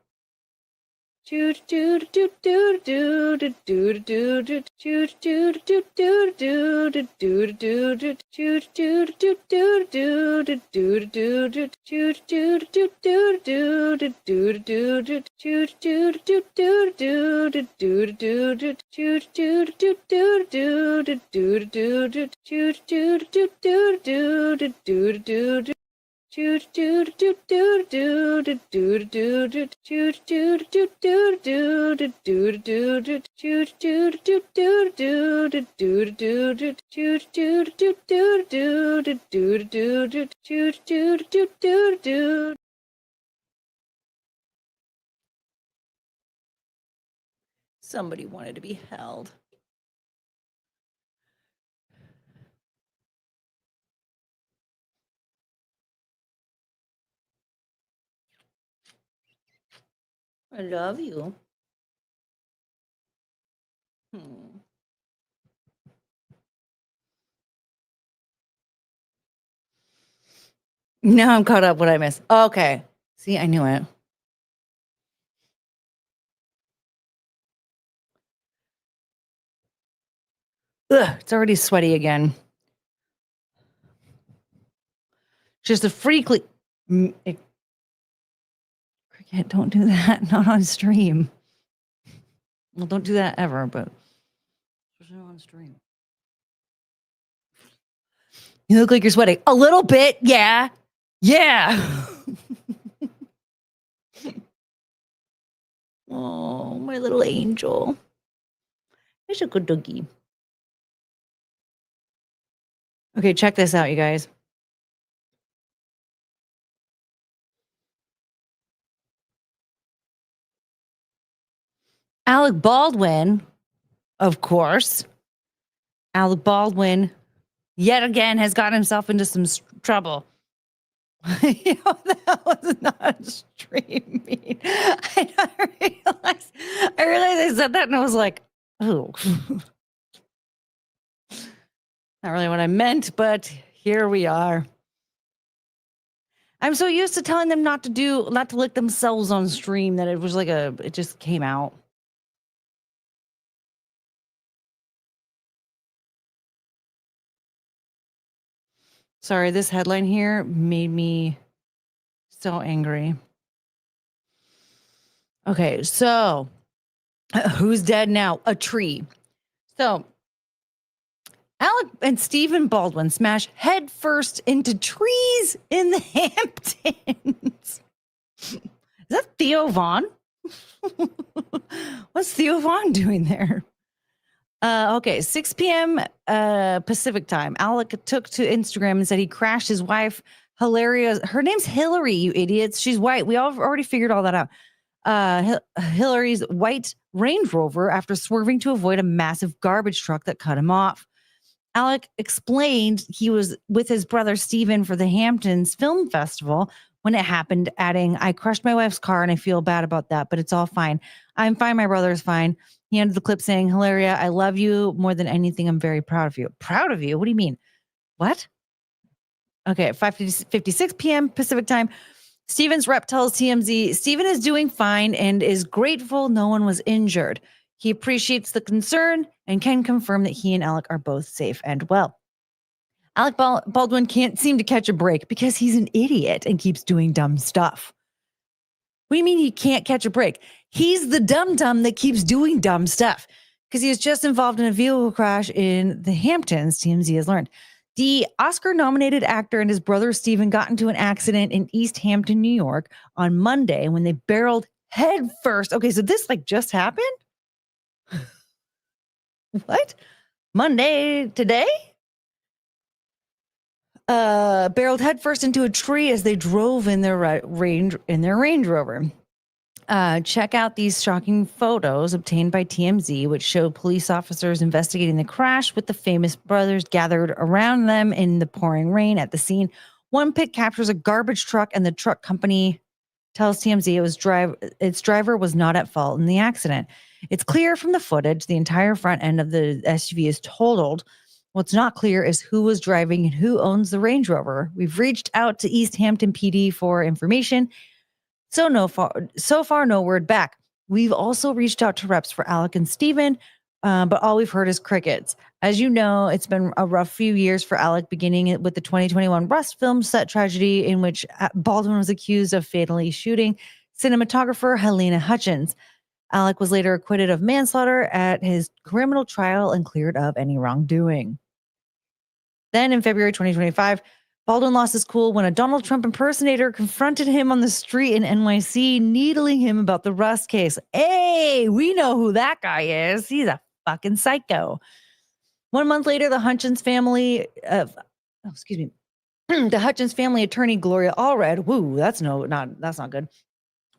Somebody wanted to be held. I love you. Now I'm caught up. What I missed? Okay. See, I knew it. Ugh, it's already sweaty again. Just a freakly. Cricket, don't do that. Not on stream. Well, don't do that ever, but especially on stream. You look like you're sweating. A little bit, yeah. Yeah. Oh, my little angel. He's a good doggy. Okay, check this out, you guys. Alec Baldwin, of course. Alec Baldwin, yet again, has got himself into some trouble. You know, that was not streaming. I realized I said that and I was like, oh. Not really what I meant, but here we are. I'm so used to telling them not to lick themselves on stream that it was like it just came out. Sorry, this headline here made me so angry. Okay, so who's dead now? A tree. So Alec and Stephen Baldwin smash headfirst into trees in the Hamptons. Is that Theo Vaughn? What's Theo Vaughn doing there? Okay, 6 p.m. Pacific time. Alec took to Instagram and said he crashed his wife. Hilarious. Her name's Hillary, you idiots. She's white. We all already figured all that out. Hillary's white Range Rover after swerving to avoid a massive garbage truck that cut him off. Alec explained he was with his brother Steven for the Hamptons Film Festival when it happened, adding, I crushed my wife's car and I feel bad about that, but it's all fine. I'm fine. My brother's fine. He ended the clip saying, Hilaria, I love you more than anything. I'm very proud of you. Proud of you? What do you mean? What? Okay, at 5:56 p.m. Pacific time, Steven's rep tells TMZ Steven is doing fine and is grateful no one was injured. He appreciates the concern and can confirm that he and Alec are both safe and well. Alec Baldwin can't seem to catch a break because he's an idiot and keeps doing dumb stuff. What do you mean he can't catch a break? He's the dumb that keeps doing dumb stuff because he was just involved in a vehicle crash in the Hamptons, TMZ has learned. The Oscar-nominated actor and his brother Steven got into an accident in East Hampton, New York on Monday when they barreled head first. Okay, so this just happened? What? Monday today? Barreled headfirst into a tree as they drove in their Range Rover. Check out these shocking photos obtained by TMZ, which show police officers investigating the crash with the famous brothers gathered around them in the pouring rain at the scene. One pic captures a garbage truck, and the truck company tells TMZ its driver was not at fault in the accident. It's clear from the footage the entire front end of the SUV is totaled. What's not clear is who was driving and who owns the Range Rover. We've reached out to East Hampton PD for information. So far, no word back. We've also reached out to reps for Alec and Steven, but all we've heard is crickets. As you know, it's been a rough few years for Alec, beginning with the 2021 Rust film set tragedy in which Baldwin was accused of fatally shooting cinematographer Helena Hutchins. Alec was later acquitted of manslaughter at his criminal trial and cleared of any wrongdoing. Then in February 2025, Baldwin lost his cool when a Donald Trump impersonator confronted him on the street in NYC, needling him about the Rust case. Hey, we know who that guy is. He's a fucking psycho. 1 month later, the Hutchins family, the Hutchins family attorney Gloria Allred, that's not good,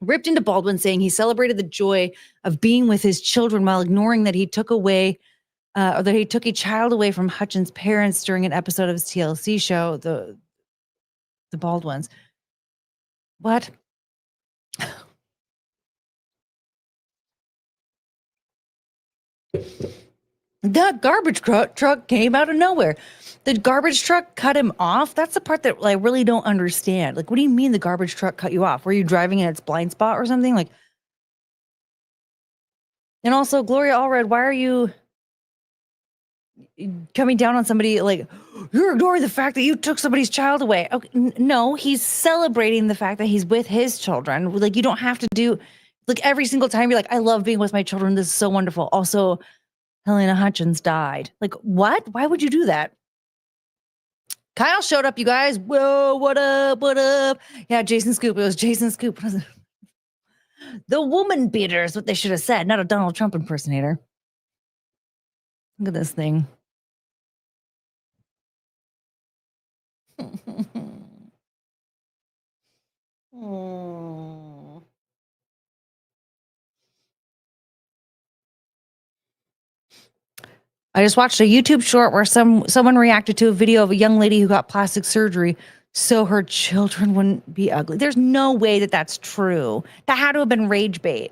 ripped into Baldwin, saying he celebrated the joy of being with his children while ignoring that he took a child away from Hutchins' parents during an episode of his TLC show, the Baldwins. What? The garbage truck came out of nowhere. The garbage truck cut him off. That's the part that I really don't understand. What do you mean the garbage truck cut you off? Were you driving in its blind spot or something? And also, Gloria Allred, why are you coming down on somebody you're ignoring the fact that you took somebody's child away? Okay, no, he's celebrating the fact that he's with his children. You don't have to do every single time you're I love being with my children. This is so wonderful. Also, Helena Hutchins died. What? Why would you do that? Kyle showed up, you guys. Whoa, what up? What up? Yeah, Jason Scoop. It was Jason Scoop. The woman beater is what they should have said, not a Donald Trump impersonator. Look at this thing. I just watched a YouTube short where someone reacted to a video of a young lady who got plastic surgery so her children wouldn't be ugly. There's no way that that's true. That had to have been rage bait.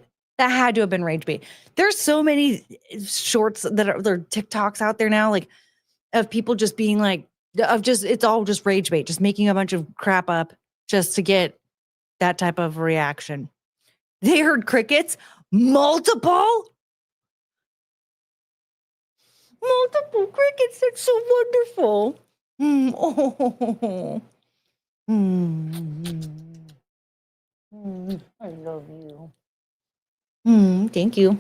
There's so many shorts that are TikToks out there now, of people just being it's all just rage bait, just making a bunch of crap up just to get that type of reaction. They heard crickets, multiple crickets. That's so wonderful. I love you. Thank you.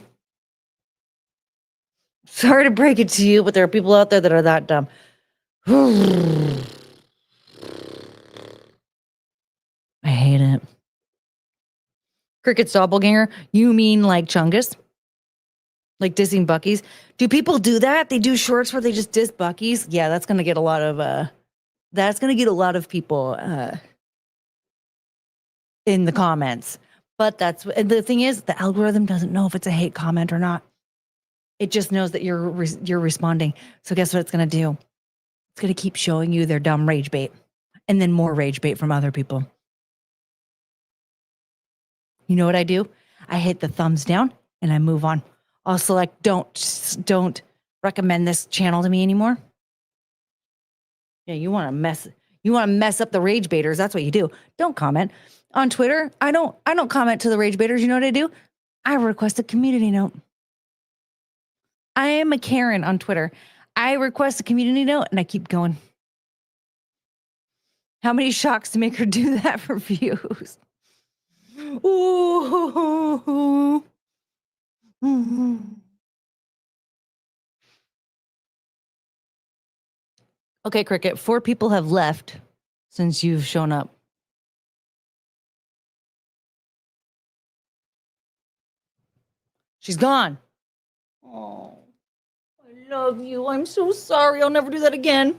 Sorry to break it to you, but there are people out there that are that dumb. I hate it. Cricket's doppelganger? You mean Chungus? Dissing Buc-ee's? Do people do that? They do shorts where they just diss Buc-ee's? Yeah, that's gonna get a lot of people in the comments. But the thing is, the algorithm doesn't know if it's a hate comment or not. It just knows that you're responding. So guess what it's gonna do? It's going to keep showing you their dumb rage bait and then more rage bait from other people. You know what I do? I hit the thumbs down and I move on. I'll select don't recommend this channel to me anymore. Yeah, you want to mess up the rage baiters. That's what you do. Don't comment. On Twitter, I don't comment to the rage baiters. You know what I do? I request a community note. I am a Karen on Twitter. I request a community note and I keep going. How many shocks to make her do that for views? Ooh. Okay, Cricket, 4 people have left since you've shown up. She's gone. Oh, I love you. I'm so sorry. I'll never do that again.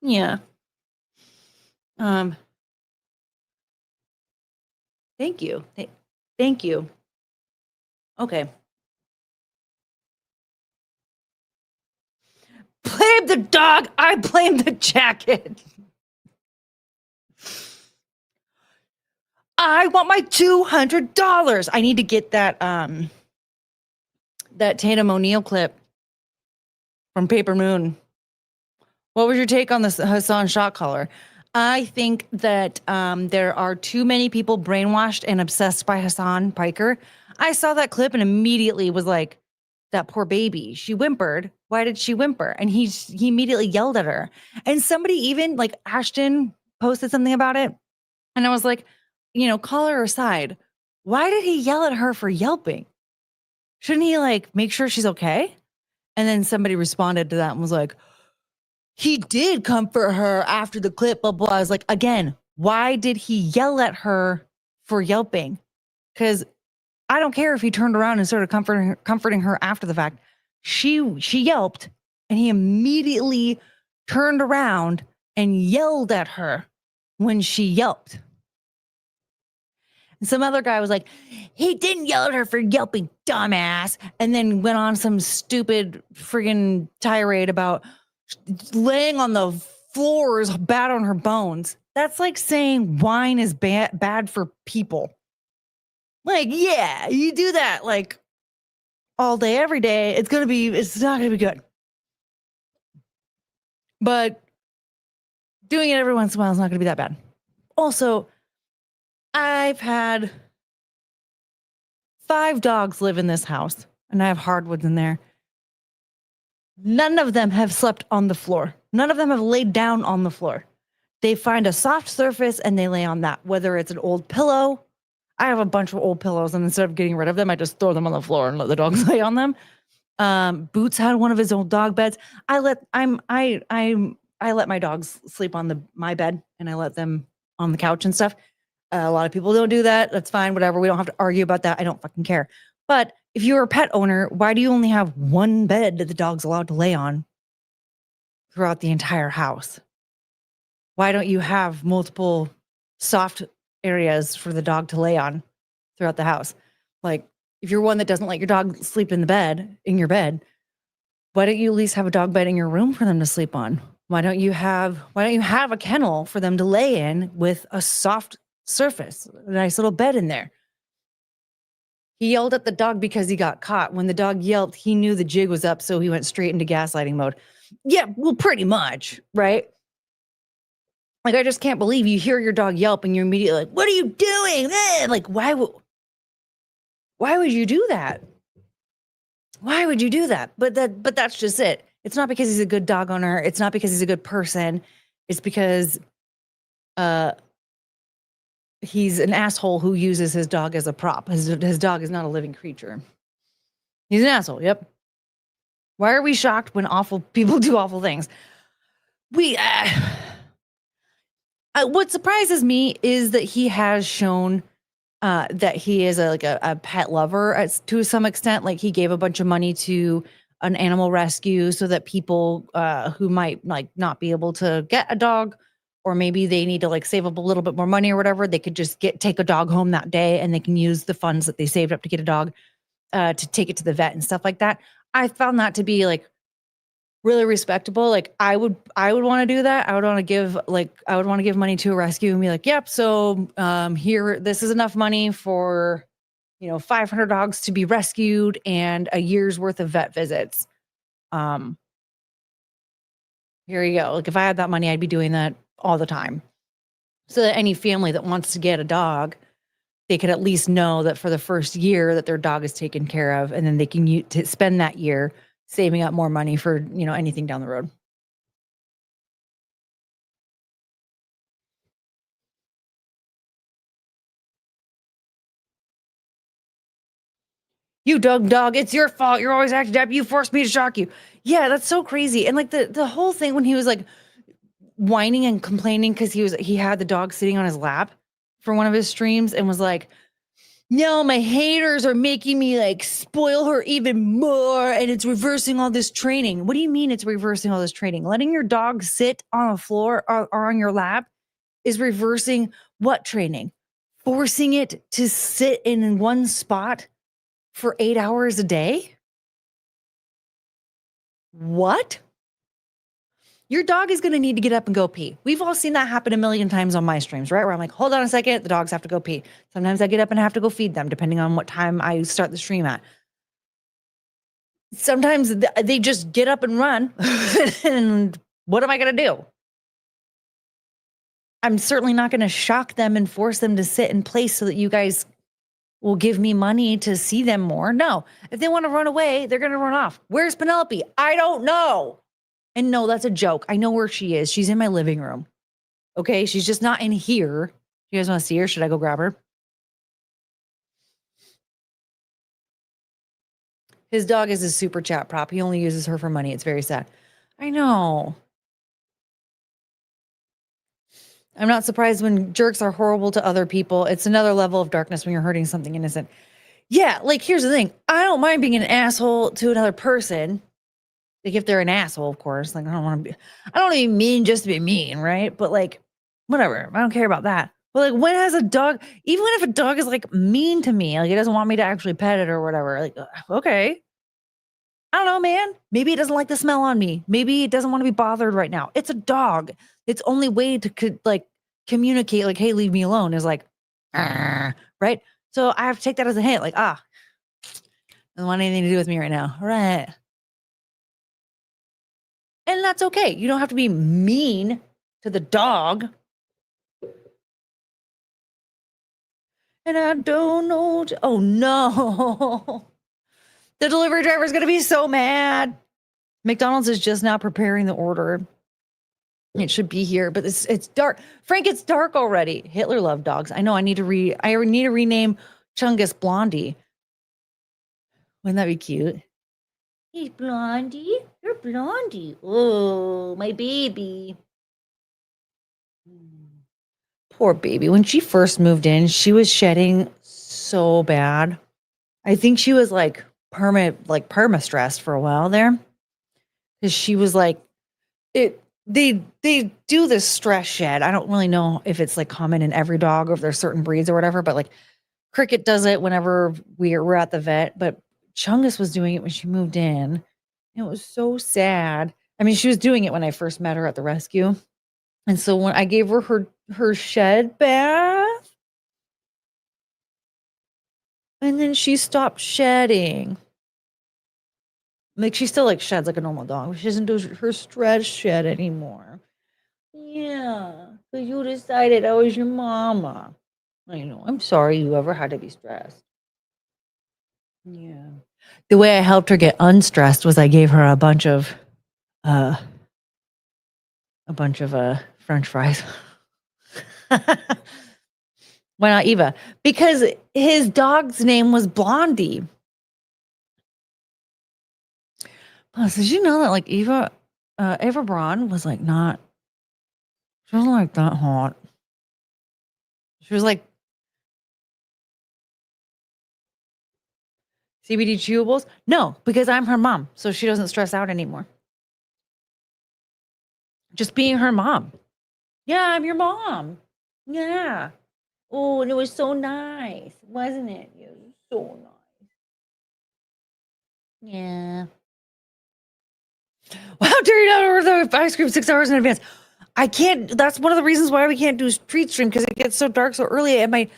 Yeah. Thank you. Thank you. Okay. Blame the dog. I blame the jacket. I want my $200. I need to get that Tatum O'Neal clip from Paper Moon. What was your take on this Hassan shot caller? I think that there are too many people brainwashed and obsessed by Hassan Piker. I saw that clip and immediately was like, that poor baby. She whimpered. Why did she whimper? And he immediately yelled at her. And somebody even like Ashton posted something about it. And I was like, call her aside. Why did he yell at her for yelping? Shouldn't he like make sure she's okay? And then somebody responded to that and was like, he did comfort her after the clip, blah, blah. I was like, again, why did he yell at her for yelping? Because I don't care if he turned around and started comforting her after the fact. She yelped and he immediately turned around and yelled at her when she yelped. And some other guy was like, he didn't yell at her for yelping, dumbass. And then went on some stupid friggin' tirade about laying on the floor is bad on her bones. That's like saying wine is bad for people. Like, yeah, you do that like all day, every day. It's not gonna be good. But doing it every once in a while is not gonna be that bad. Also, I've had 5 dogs live in this house, and I have hardwoods in there. None of them have slept on the floor. None of them have laid down on the floor. They find a soft surface and they lay on that, whether it's an old pillow. I have a bunch of old pillows, and instead of getting rid of them, I just throw them on the floor and let the dogs lay on them. Boots had one of his old dog beds. I let my dogs sleep on my bed, and I let them on the couch and stuff. A lot of people don't do that. That's fine. Whatever. We don't have to argue about that. I don't fucking care. But if you're a pet owner, why do you only have one bed that the dog's allowed to lay on throughout the entire house? Why don't you have multiple soft areas for the dog to lay on throughout the house? Like, if you're one that doesn't let your dog sleep in your bed, why don't you at least have a dog bed in your room for them to sleep on? Why don't you have a kennel for them to lay in with a soft surface, a nice little bed in there? He yelled at the dog because he got caught. When the dog yelped, he knew the jig was up, so he went straight into gaslighting mode. Yeah, well, pretty much, right? Like, I just can't believe you hear your dog yelp and you're immediately like, what are you doing? Like, why would you do that? Why would you do that? But that's just it. It's not because he's a good dog owner. It's not because he's a good person. It's because he's an asshole who uses his dog as a prop. His dog is not a living creature. He's an asshole. Yep. Why are we shocked when awful people do awful things? What surprises me is that he has shown that he is a pet lover to some extent. Like, he gave a bunch of money to an animal rescue so that people who might like not be able to get a dog, or maybe they need to like save up a little bit more money or whatever, they could just take a dog home that day and they can use the funds that they saved up to get a dog. to take it to the vet and stuff like that. I found that to be like really respectable. Like I would want to do that. I would want to give money to a rescue and be like, yep. So here, this is enough money for, 500 dogs to be rescued and a year's worth of vet visits. Here you go. Like if I had that money, I'd be doing that all the time. So that any family that wants to get a dog, they could at least know that for the first year that their dog is taken care of, and then they can spend that year saving up more money for, anything down the road. You dog, it's your fault. You're always acting up. You forced me to shock you. Yeah, that's so crazy. And like the whole thing when he was like whining and complaining because he had the dog sitting on his lap for one of his streams and was like, no, my haters are making me like spoil her even more, and it's reversing all this training. What do you mean it's reversing all this training? Letting your dog sit on the floor or on your lap is reversing what training? Forcing it to sit in one spot for 8 hours a day? What? Your dog is going to need to get up and go pee. We've all seen that happen a million times on my streams, right? Where I'm like, hold on a second, the dogs have to go pee. Sometimes I get up and have to go feed them, depending on what time I start the stream at. Sometimes they just get up and run. And what am I going to do? I'm certainly not going to shock them and force them to sit in place so that you guys will give me money to see them more. No, if they want to run away, they're going to run off. Where's Penelope? I don't know. And no, that's a joke. I know where she is. She's in my living room. Okay, she's just not in here. You guys want to see her? Should I go grab her? His dog is a super chat prop. He only uses her for money. It's very sad. I know. I'm not surprised when jerks are horrible to other people. It's another level of darkness when you're hurting something innocent. Yeah, like here's the thing. I don't mind being an asshole to another person. Like if they're an asshole, of course. Like I don't even mean just to be mean, right? But like, whatever. I don't care about that. But like when has a dog, even if a dog is like mean to me, like it doesn't want me to actually pet it or whatever, like, okay. I don't know, man. Maybe it doesn't like the smell on me. Maybe it doesn't want to be bothered right now. It's a dog. Its only way to like communicate, like, hey, leave me alone is like, right? So I have to take that as a hint, like, doesn't want anything to do with me right now. Right. And that's okay. You don't have to be mean to the dog. And I don't know. Oh, no. The delivery driver is going to be so mad. McDonald's is just now preparing the order. It should be here, but it's dark. Frank, it's dark already. Hitler loved dogs. I know. I need to rename Chungus Blondie. Wouldn't that be cute? Hey, Blondie. You're Blondie. Oh, my baby. Poor baby. When she first moved in, she was shedding so bad. I think she was like perma stressed for a while there. Because she was like, they do this stress shed. I don't really know if it's like common in every dog or if there's certain breeds or whatever, but like Cricket does it whenever we're at the vet. But Chungus was doing it when she moved in. It was so sad. I mean, she was doing it when I first met her at the rescue. And so when I gave her shed bath, and then she stopped shedding. Like she still like sheds like a normal dog. She doesn't do her stress shed anymore. Yeah, because you decided I was your mama. I know. I'm sorry you ever had to be stressed. Yeah. The way I helped her get unstressed was I gave her a bunch of French fries. Why not Eva? Because his dog's name was Blondie. Plus, did you know that like Eva Braun was like she wasn't like that hot. She was like CBD chewables? No, because I'm her mom, so she doesn't stress out anymore. Just being her mom. Yeah, I'm your mom. Yeah. Oh, and it was so nice, wasn't it? It was so nice. Yeah. Wow, Terry, not order the ice cream 6 hours in advance. I can't. That's one of the reasons why we can't do street stream because it gets so dark so early, and my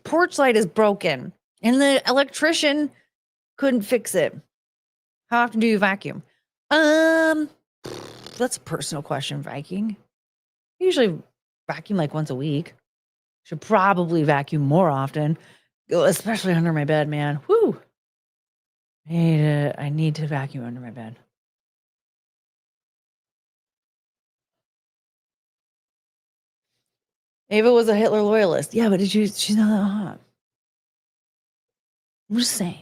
porch light is broken, and the electrician couldn't fix it. How often do you vacuum? That's a personal question, Viking. I usually vacuum like once a week. Should probably vacuum more often, especially under my bed, man. Whoo! I need to vacuum under my bed. Ava was a Hitler loyalist. Yeah, but she's not that hot. I'm just saying.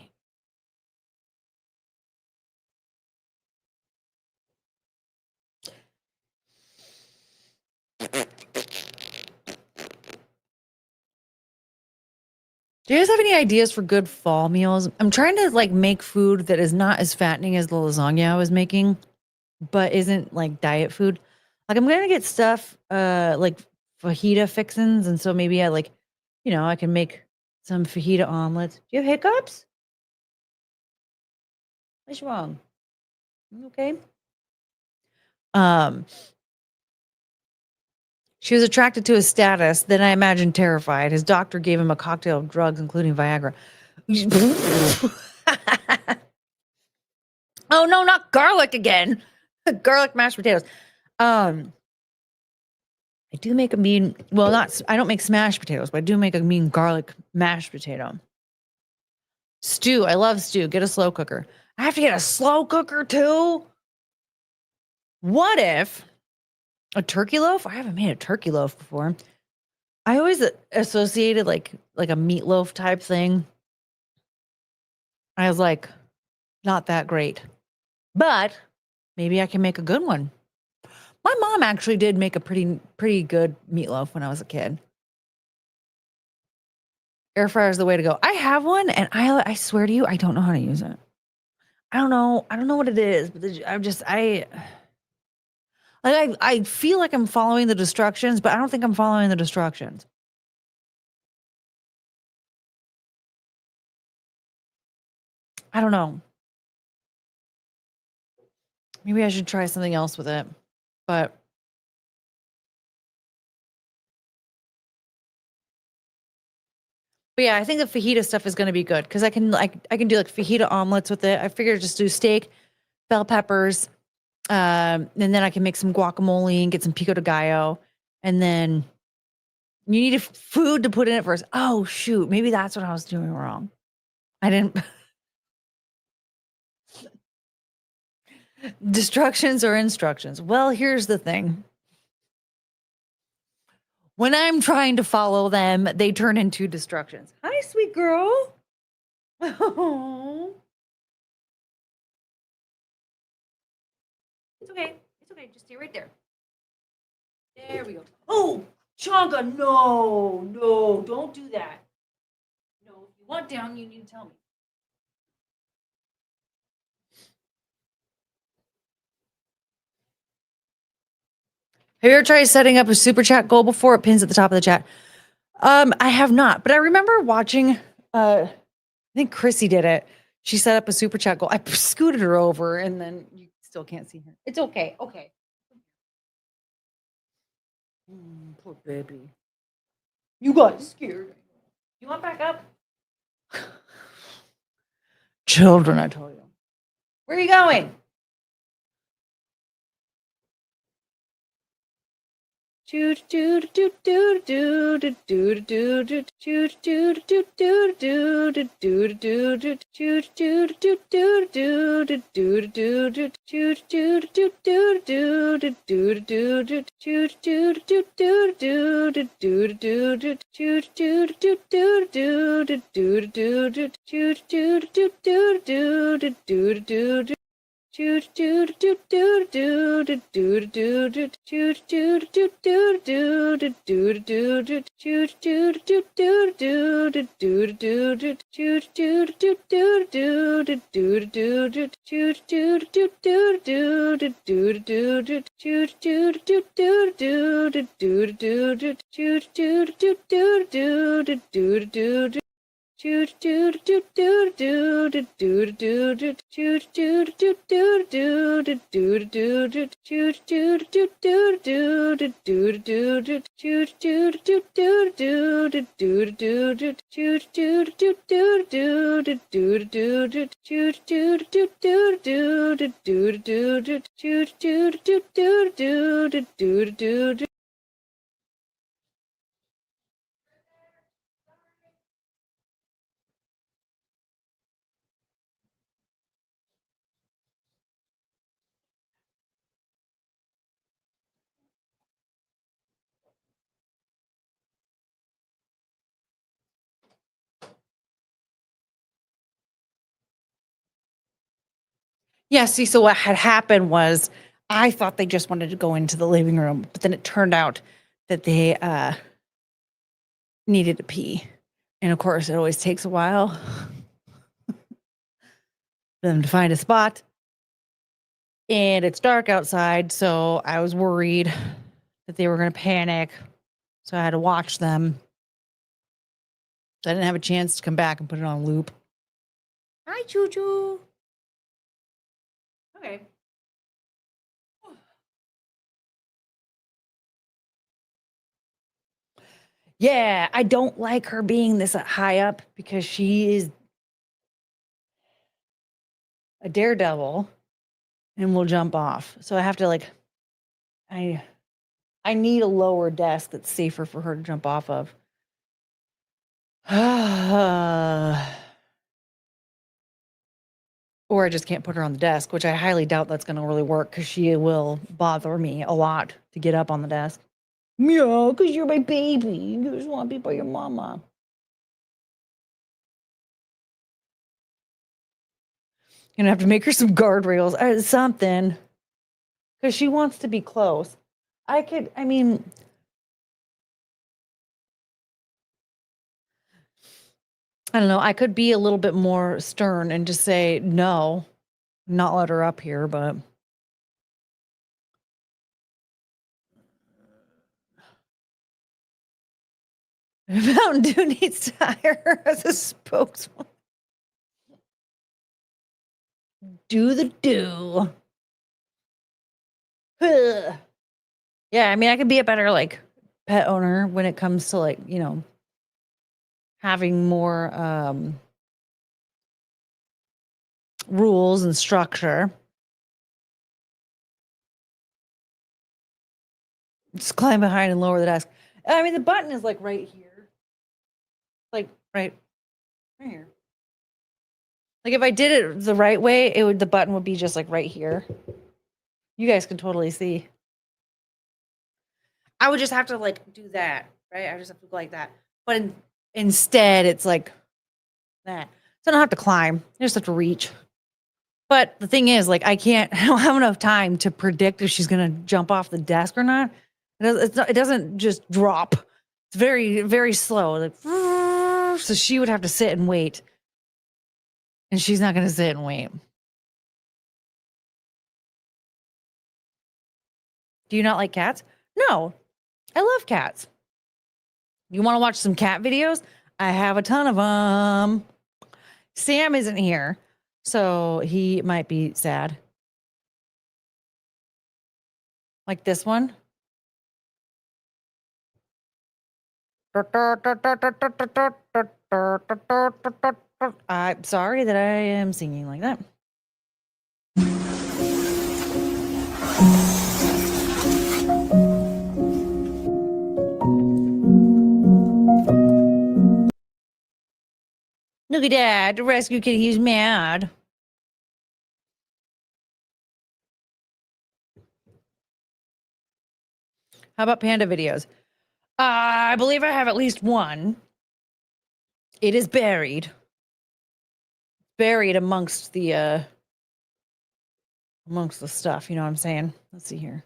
Do you guys have any ideas for good fall meals? I'm trying to like make food that is not as fattening as the lasagna I was making, but isn't like diet food. Like I'm gonna get stuff like fajita fixins, and so maybe I like, I can make some fajita omelets. Do you have hiccups? What's wrong? You okay? Um, she was attracted to his status, then I imagine terrified. His doctor gave him a cocktail of drugs, including Viagra. Oh no, not garlic again. Garlic mashed potatoes. I do make a mean, well, I don't make smashed potatoes, but I do make a mean garlic mashed potato. Stew. I love stew. Get a slow cooker. I have to get a slow cooker too. What if a turkey loaf? I haven't made a turkey loaf before. I always associated like a meatloaf type thing. I was like, not that great, but maybe I can make a good one. My mom actually did make a pretty good meatloaf when I was a kid. Air fryer is the way to go. I have one, and I swear to you, I don't know how to use it. I don't know what it is, but I feel like I'm following the instructions, but I don't think I'm following the instructions. I don't know. Maybe I should try something else with it, but yeah, I think the fajita stuff is going to be good because I can do like fajita omelets with it. I figured just do steak, bell peppers, and then I can make some guacamole and get some pico de gallo, and then you need food to put in it first. Oh shoot, maybe that's what I was doing wrong. I didn't. Destructions or instructions? Well, here's the thing. When I'm trying to follow them, they turn into destructions. Hi, sweet girl. Oh. It's okay. It's okay. Just stay right there. There we go. Oh, Chonga, no, don't do that. No, if you want down, you need to tell me. Have you ever tried setting up a super chat goal before? It pins at the top of the chat. I have not, but I remember watching, I think Chrissy did it. She set up a super chat goal. I scooted her over and then you still can't see her. It's okay. Okay. Poor baby. You got scared. You want back up? Children, I tell you. Where are you going? Yeah, see, so what had happened was I thought they just wanted to go into the living room, but then it turned out that they needed to pee. And of course, it always takes a while for them to find a spot. And it's dark outside, so I was worried that they were going to panic. So I had to watch them. So I didn't have a chance to come back and put it on loop. Hi, Choo Choo. Okay. Yeah, I don't like her being this high up because she is a daredevil and will jump off. So I have to I need a lower desk that's safer for her to jump off of. Or I just can't put her on the desk, which I highly doubt that's going to really work because she will bother me a lot to get up on the desk. Meow, because you're my baby. You just want to be by your mama. Gonna have to make her some guardrails or something because she wants to be close. I don't know. I could be a little bit more stern and just say no, not let her up here, but Mountain Dew needs to hire her as a spokesman. Do the do. Yeah, I mean, I could be a better pet owner when it comes to having more rules and structure. Just climb behind and lower the desk. I mean, the button is right here. Right here. If I did it the right way, the button would be just right here. You guys can totally see. I would just have to do that, right? I just have to go like that. But instead, it's like that. So I don't have to climb. I just have to reach. But the thing is, I don't have enough time to predict if she's going to jump off the desk or not. It doesn't just drop. It's very, very slow. So she would have to sit and wait. And she's not going to sit and wait. Do you not like cats? No, I love cats. You want to watch some cat videos? I have a ton of them. Sam isn't here, so he might be sad. Like this one. I'm sorry that I am singing like that. Look at that. The rescue kid, he's mad. How about panda videos? I believe I have at least one. It is buried. Buried amongst the stuff, you know what I'm saying? Let's see here.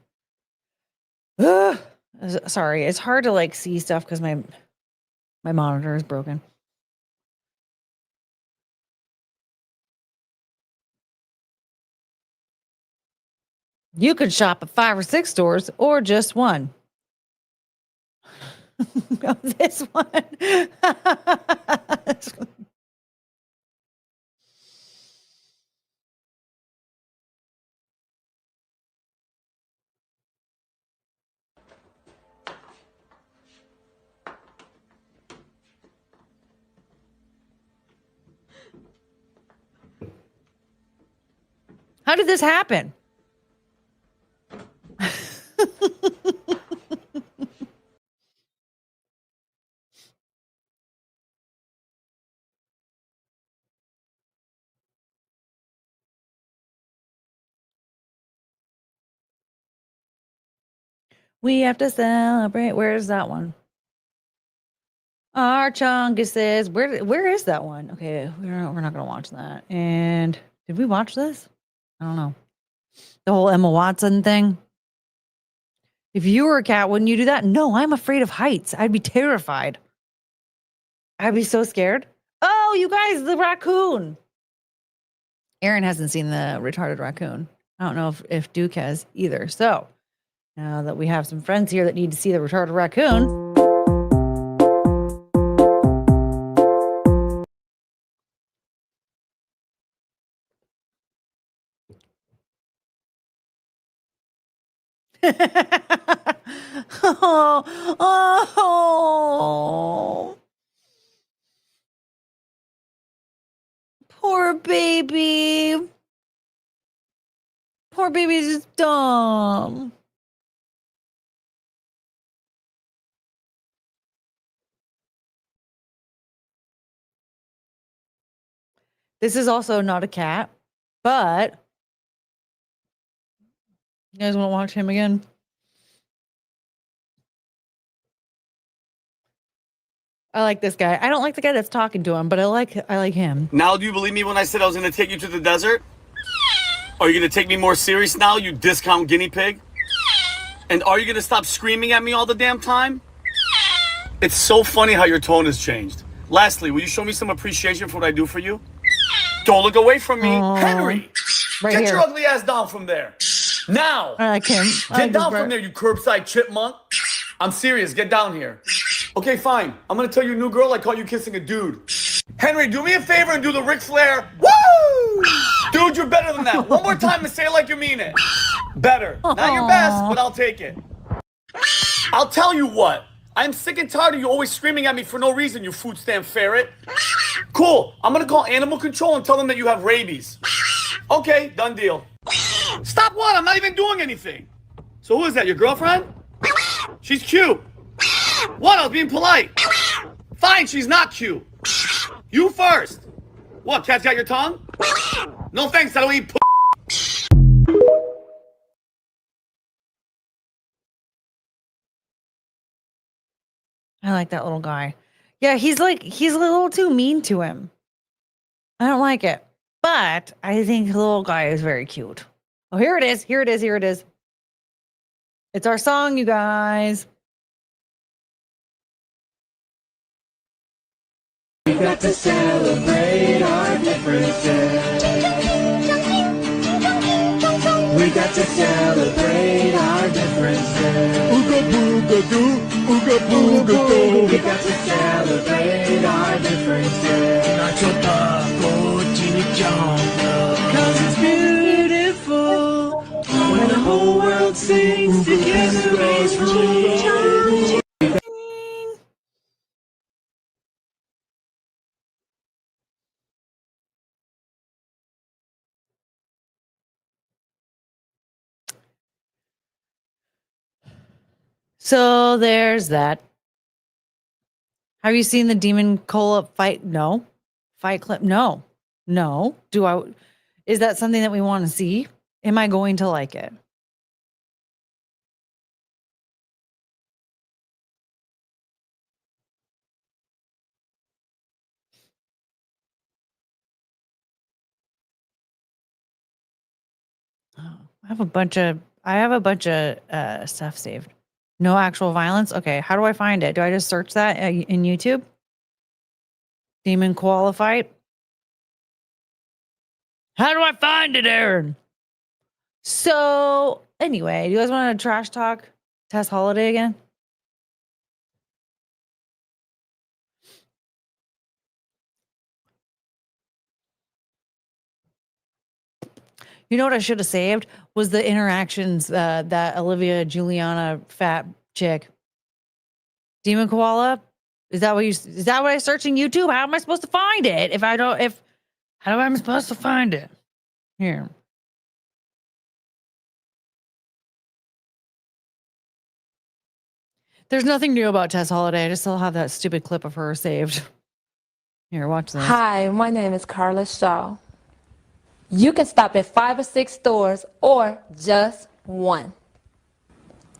Sorry, it's hard to see stuff because my monitor is broken. You could shop at 5 or 6 stores or just one. This one. How did this happen? We have to celebrate. Where's that one? Our Chungus says, where is that one? Okay, we're not gonna watch that. And did we watch this? I don't know. The whole Emma Watson thing. If you were a cat, wouldn't you do that? No, I'm afraid of heights. I'd be terrified. I'd be so scared. Oh, you guys, the raccoon. Aaron hasn't seen the retarded raccoon. I don't know if Duke has either. So now that we have some friends here that need to see the retarded raccoon. oh, poor baby. Poor baby's just dumb. This is also not a cat, but you guys want to watch him again? I like this guy. I don't like the guy that's talking to him, but I like him. Now do you believe me when I said I was going to take you to the desert? Are you going to take me more serious now, you discount guinea pig? And are you going to stop screaming at me all the damn time? It's so funny how your tone has changed. Lastly, will you show me some appreciation for what I do for you? Don't look away from me. Henry, Right get here. your ugly ass down from there. Now. I like him. Get down from there, you curbside chipmunk. I'm serious. Get down here. Okay, fine. I'm going to tell your new girl I caught you kissing a dude. Henry, do me a favor and do the Ric Flair. Woo! Dude, you're better than that. One more time and say it like you mean it. Better. Not your best, but I'll take it. I'll tell you what. I'm sick and tired of you always screaming at me for no reason, you food stamp ferret. Cool. I'm going to call animal control and tell them that you have rabies. Okay, done deal. Stop what? I'm not even doing anything. So who is that, your girlfriend? She's cute. What? I was being polite. Fine, she's not cute. You first. What, cat's got your tongue? No thanks, I don't eat I like that little guy. Yeah, he's a little too mean to him. I don't like it. But I think the little guy is very cute. Oh, here it is. Here it is. Here it is. It's our song, you guys. We got to celebrate our differences. We got to celebrate our differences. Ooga booga doo, ooga booga doo. We got to celebrate our differences. Cause it's beautiful when the whole world sings together as one. So there's that. Have you seen the Demon Cola fight? No. Fight clip? No. No. Is that something that we want to see? Am I going to like it? Oh, I have a bunch of stuff saved. No actual violence. Okay, how do I find it? Do I just search that in YouTube? Demon qualified. How do I find it, Aaron? So anyway, do you guys want to trash talk Tess Holiday again? You know what I should have saved was the interactions that Olivia Juliana fat chick. Demon koala? Is that what I search in YouTube? How am I supposed to find it? How am I supposed to find it? Here. There's nothing new about Tess Holiday. I just still have that stupid clip of her saved. Here, watch this. Hi, my name is Carla Shaw. You can stop at 5 or 6 stores or just one.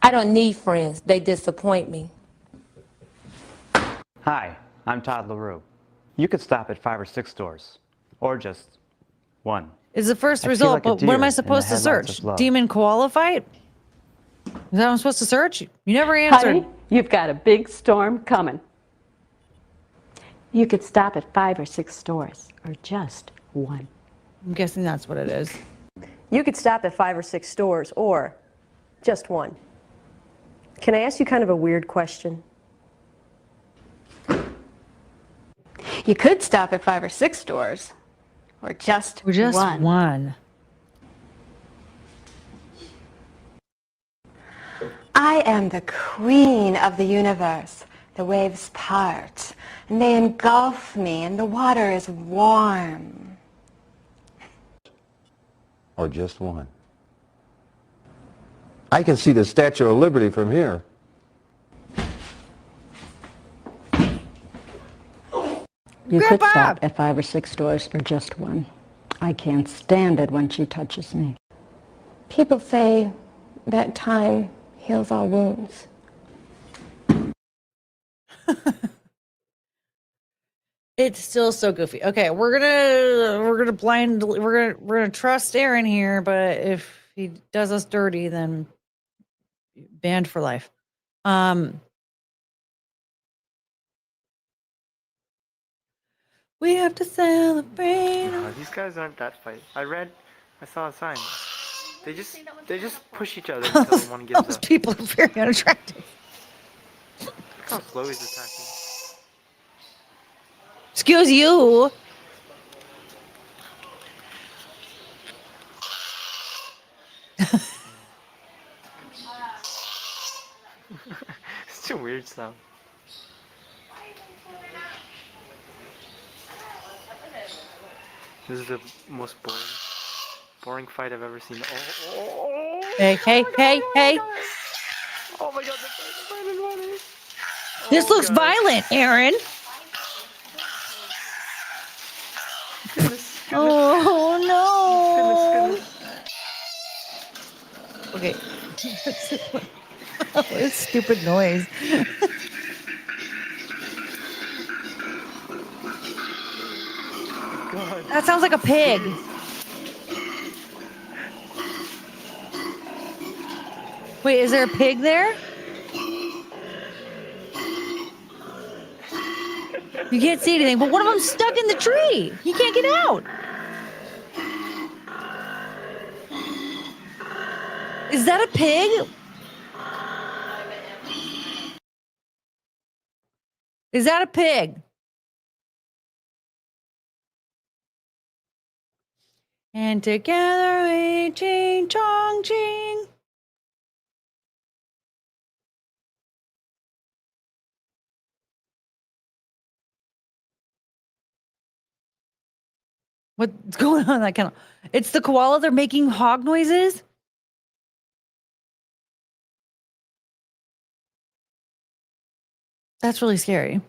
I don't need friends. They disappoint me. Hi, I'm Todd LaRue. You could stop at 5 or 6 stores, or just one. Is the first I feel result, like a but what am I deer in supposed the to headlights search? of love. Demon koala fight? Is that what I'm supposed to search? You never answered. Honey, you've got a big storm coming. You could stop at 5 or 6 stores, or just one. I'm guessing that's what it is. You could stop at 5 or 6 stores, or just one. Can I ask you kind of a weird question? You could stop at 5 or 6 stores, or just Or just one. one. I am the queen of the universe. The waves part, and they engulf me, and the water is warm. Or just one. I can see the Statue of Liberty from here. You Grandpa! could stop at 5 or 6 stores, or just one. I can't stand it when she touches me. People say that time heals all wounds. It's still so goofy. Okay, we're gonna trust Aaron here, but if he does us dirty, then banned for life. We have to celebrate. These guys aren't that fight. I saw a sign. They just push each other until one gives Those up. people are very unattractive. Look how slow he's attacking. Excuse you. It's a weird sound. This is the most boring fight I've ever seen. Oh. Hey. Oh my god, the fight is running. This looks violent, Aaron. Oh no. Okay. What a stupid noise. God. That sounds like a pig. Wait, is there a pig there? You can't see anything, but one of them's stuck in the tree. He can't get out. Is that a pig? Is that a pig? And together we ching chong ching. What's going on in that kennel? It's the koala. They're making hog noises. That's really scary.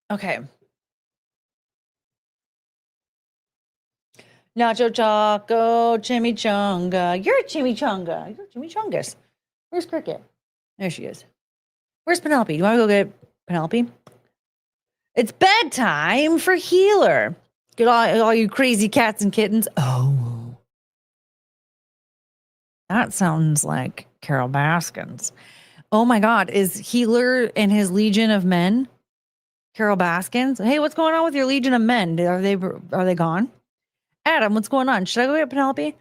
Okay. Nacho Choco, Chimichanga. You're a Chimichanga. You're a Chimichangas. Where's Cricket? There she is. Where's Penelope? You want to go get Penelope? It's bedtime for Healer. Get all you crazy cats and kittens. Oh. That sounds like Carol Baskins. Oh my God. Is Healer and his Legion of Men Carol Baskins? Hey, what's going on with your Legion of Men? Are they gone? Adam, what's going on? Should I go get Penelope?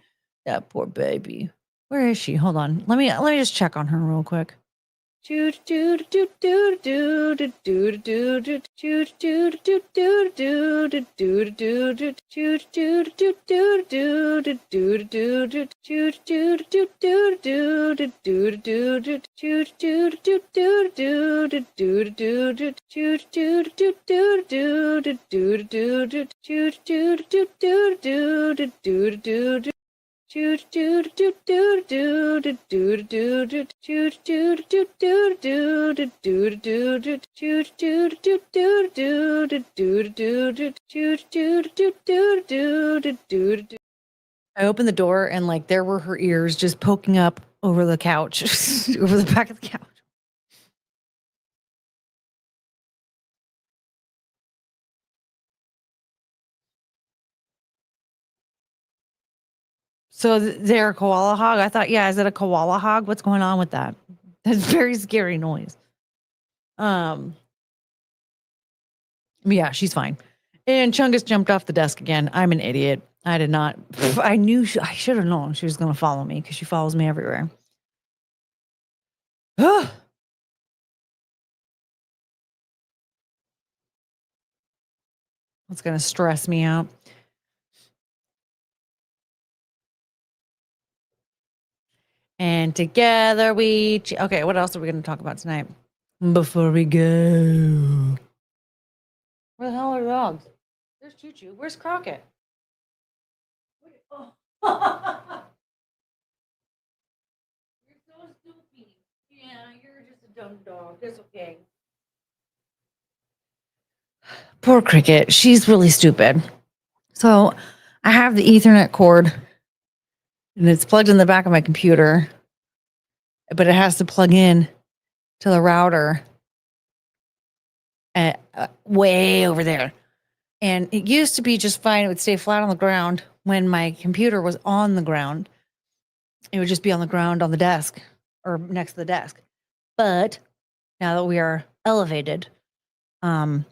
That poor baby. Where is she? Hold on. Let me just check on her real quick. I opened the door and like there were her ears just poking up over the couch, over the back of the couch. So they're a koala hog. I thought, yeah, is it a koala hog? What's going on with that? That's very scary noise. Yeah, she's fine. And Chungus jumped off the desk again. I'm an idiot. I did not. I knew I should have known she was going to follow me because she follows me everywhere. It's going to stress me out. And together we. Okay, what else are we going to talk about tonight? Before we go. Where the hell are the dogs? There's Choo Choo. Where's Crockett? Oh. You're so stupid. Yeah, you're just a dumb dog. It's okay. Poor Cricket. She's really stupid. So I have the Ethernet cord and it's plugged in the back of my computer, but it has to plug in to the router way over there. And it used to be just fine. It would stay flat on the ground when my computer was on the ground. It would just be on the ground on the desk or next to the desk. But now that we are elevated, I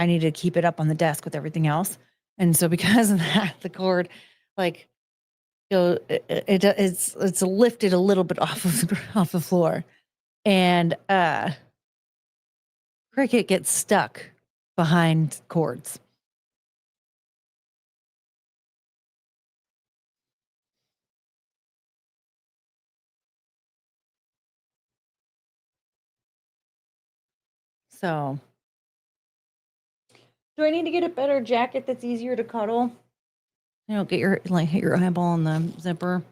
need to keep it up on the desk with everything else. And so because of that, the cord, like, it's lifted a little bit off the floor, and Cricket gets stuck behind cords. So, do I need to get a better jacket that's easier to cuddle? You know, get your hit your eyeball on the zipper.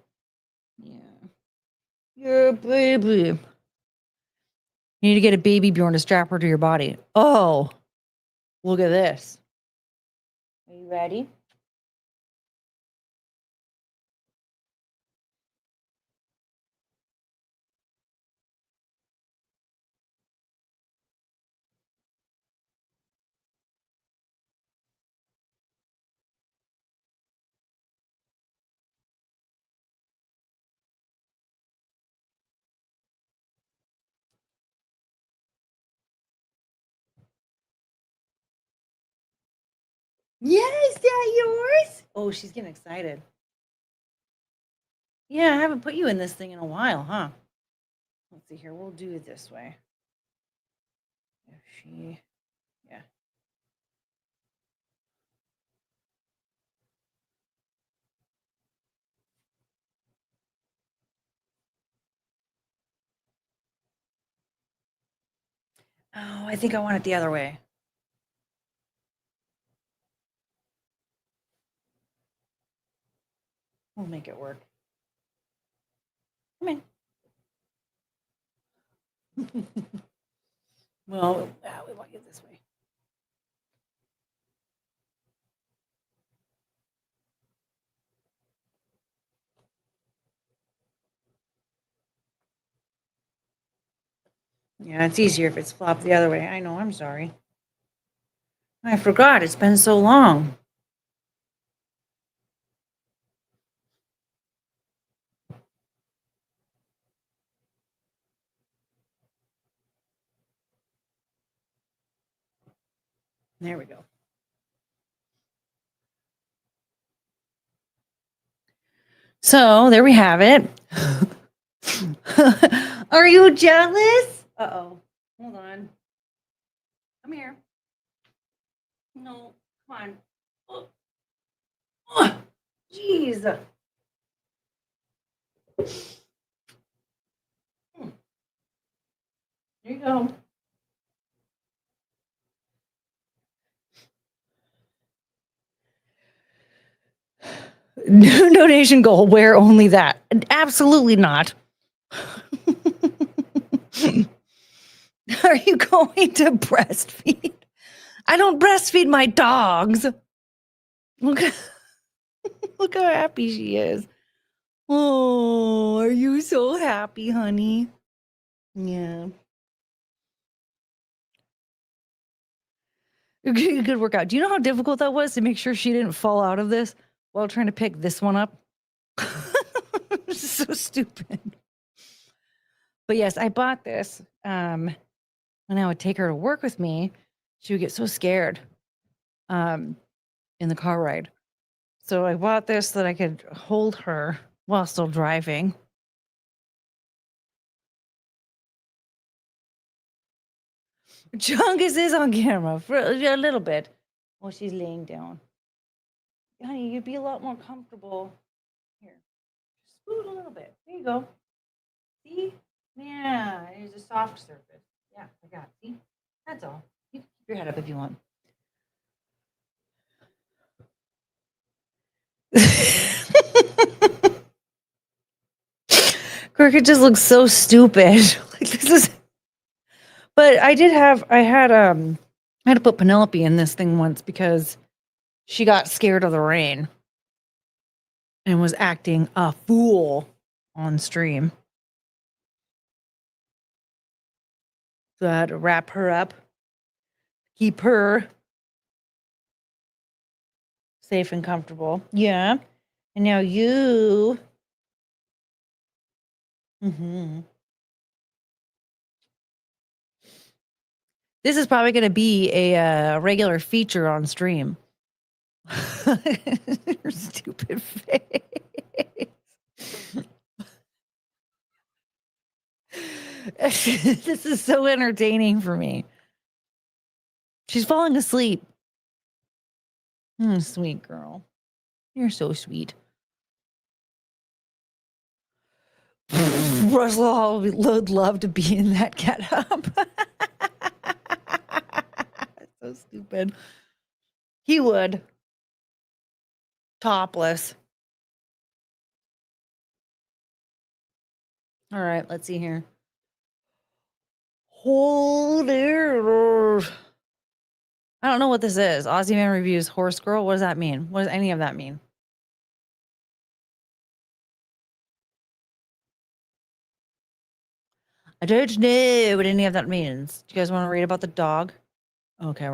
Yeah, baby. You need to get a baby Bjorn to strap her to your body. Oh, look at this. Are you ready? Yes, that yours? Oh, she's getting excited. Yeah, I haven't put you in this thing in a while, huh? Let's see here. We'll do it this way. If she, yeah. Oh, I think I want it the other way. We'll make it work. Come in. Well, we want you this way. Yeah, it's easier if it's flopped the other way. I know, I'm sorry. I forgot, it's been so long. There we go. So there we have it. Are you jealous? Uh-oh. Hold on. Come here. No, come on. Oh, oh, jeez. Here you go. No donation goal. Wear only that. Absolutely not. Are you going to breastfeed? I don't breastfeed my dogs. Look, look how happy she is. Oh, are you so happy, honey? Yeah. Good workout. Do you know how difficult that was to make sure she didn't fall out of this while trying to pick this one up? So stupid. But yes, I bought this. When I would take her to work with me, she would get so scared in the car ride. So I bought this so that I could hold her while still driving. Chungus is on camera for a little bit. Oh, she's laying down. Honey, you'd be a lot more comfortable. Here, scoot a little bit. There you go. See? Yeah, there's a soft surface. Yeah, I got it. See? That's all. You can keep your head up if you want. Cricket just looks so stupid. Like this is. But I had to put Penelope in this thing once because she got scared of the rain and was acting a fool on stream. So I had to wrap her up, keep her safe and comfortable. Yeah. And now you. This is probably going to be a regular feature on stream. Your stupid face. This is so entertaining for me. She's falling asleep. Sweet girl. You're so sweet. Russell would love to be in that getup. So stupid. He would. Topless. All right, let's see here. Hold it. I don't know what this is. Aussie Man reviews Horse Girl. What does that mean? What does any of that mean? I don't know what any of that means. Do you guys want to read about the dog? Okay,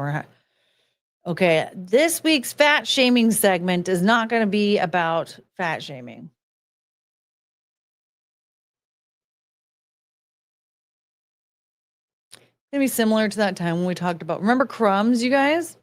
okay. This week's fat shaming segment is not going to be about fat shaming. It's going to be similar to that time when we talked about, remember crumbs, you guys?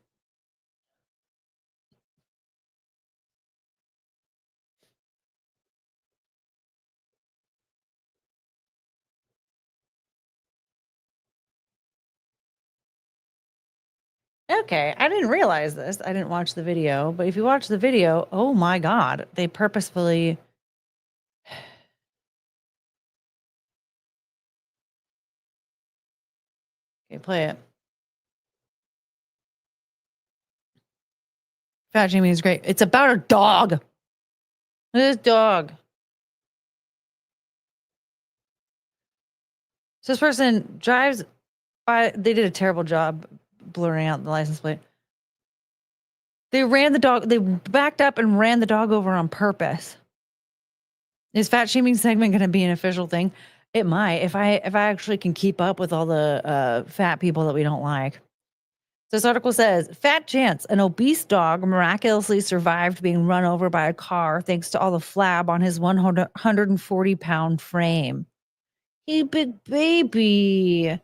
Okay, I didn't realize this. I didn't watch the video, but if you watch the video, oh my God, they purposefully. Okay, play it. Fat shaming is great. It's about a dog. This dog. So this person drives by. They did a terrible job blurring out the license plate. They ran the dog. They backed up and ran the dog over on purpose. Is fat shaming segment going to be an official thing? It might, if I actually can keep up with all the fat people that we don't like. So this article says, Fat Chance, an obese dog, miraculously survived being run over by a car thanks to all the flab on his 140-pound frame. Hey, big baby.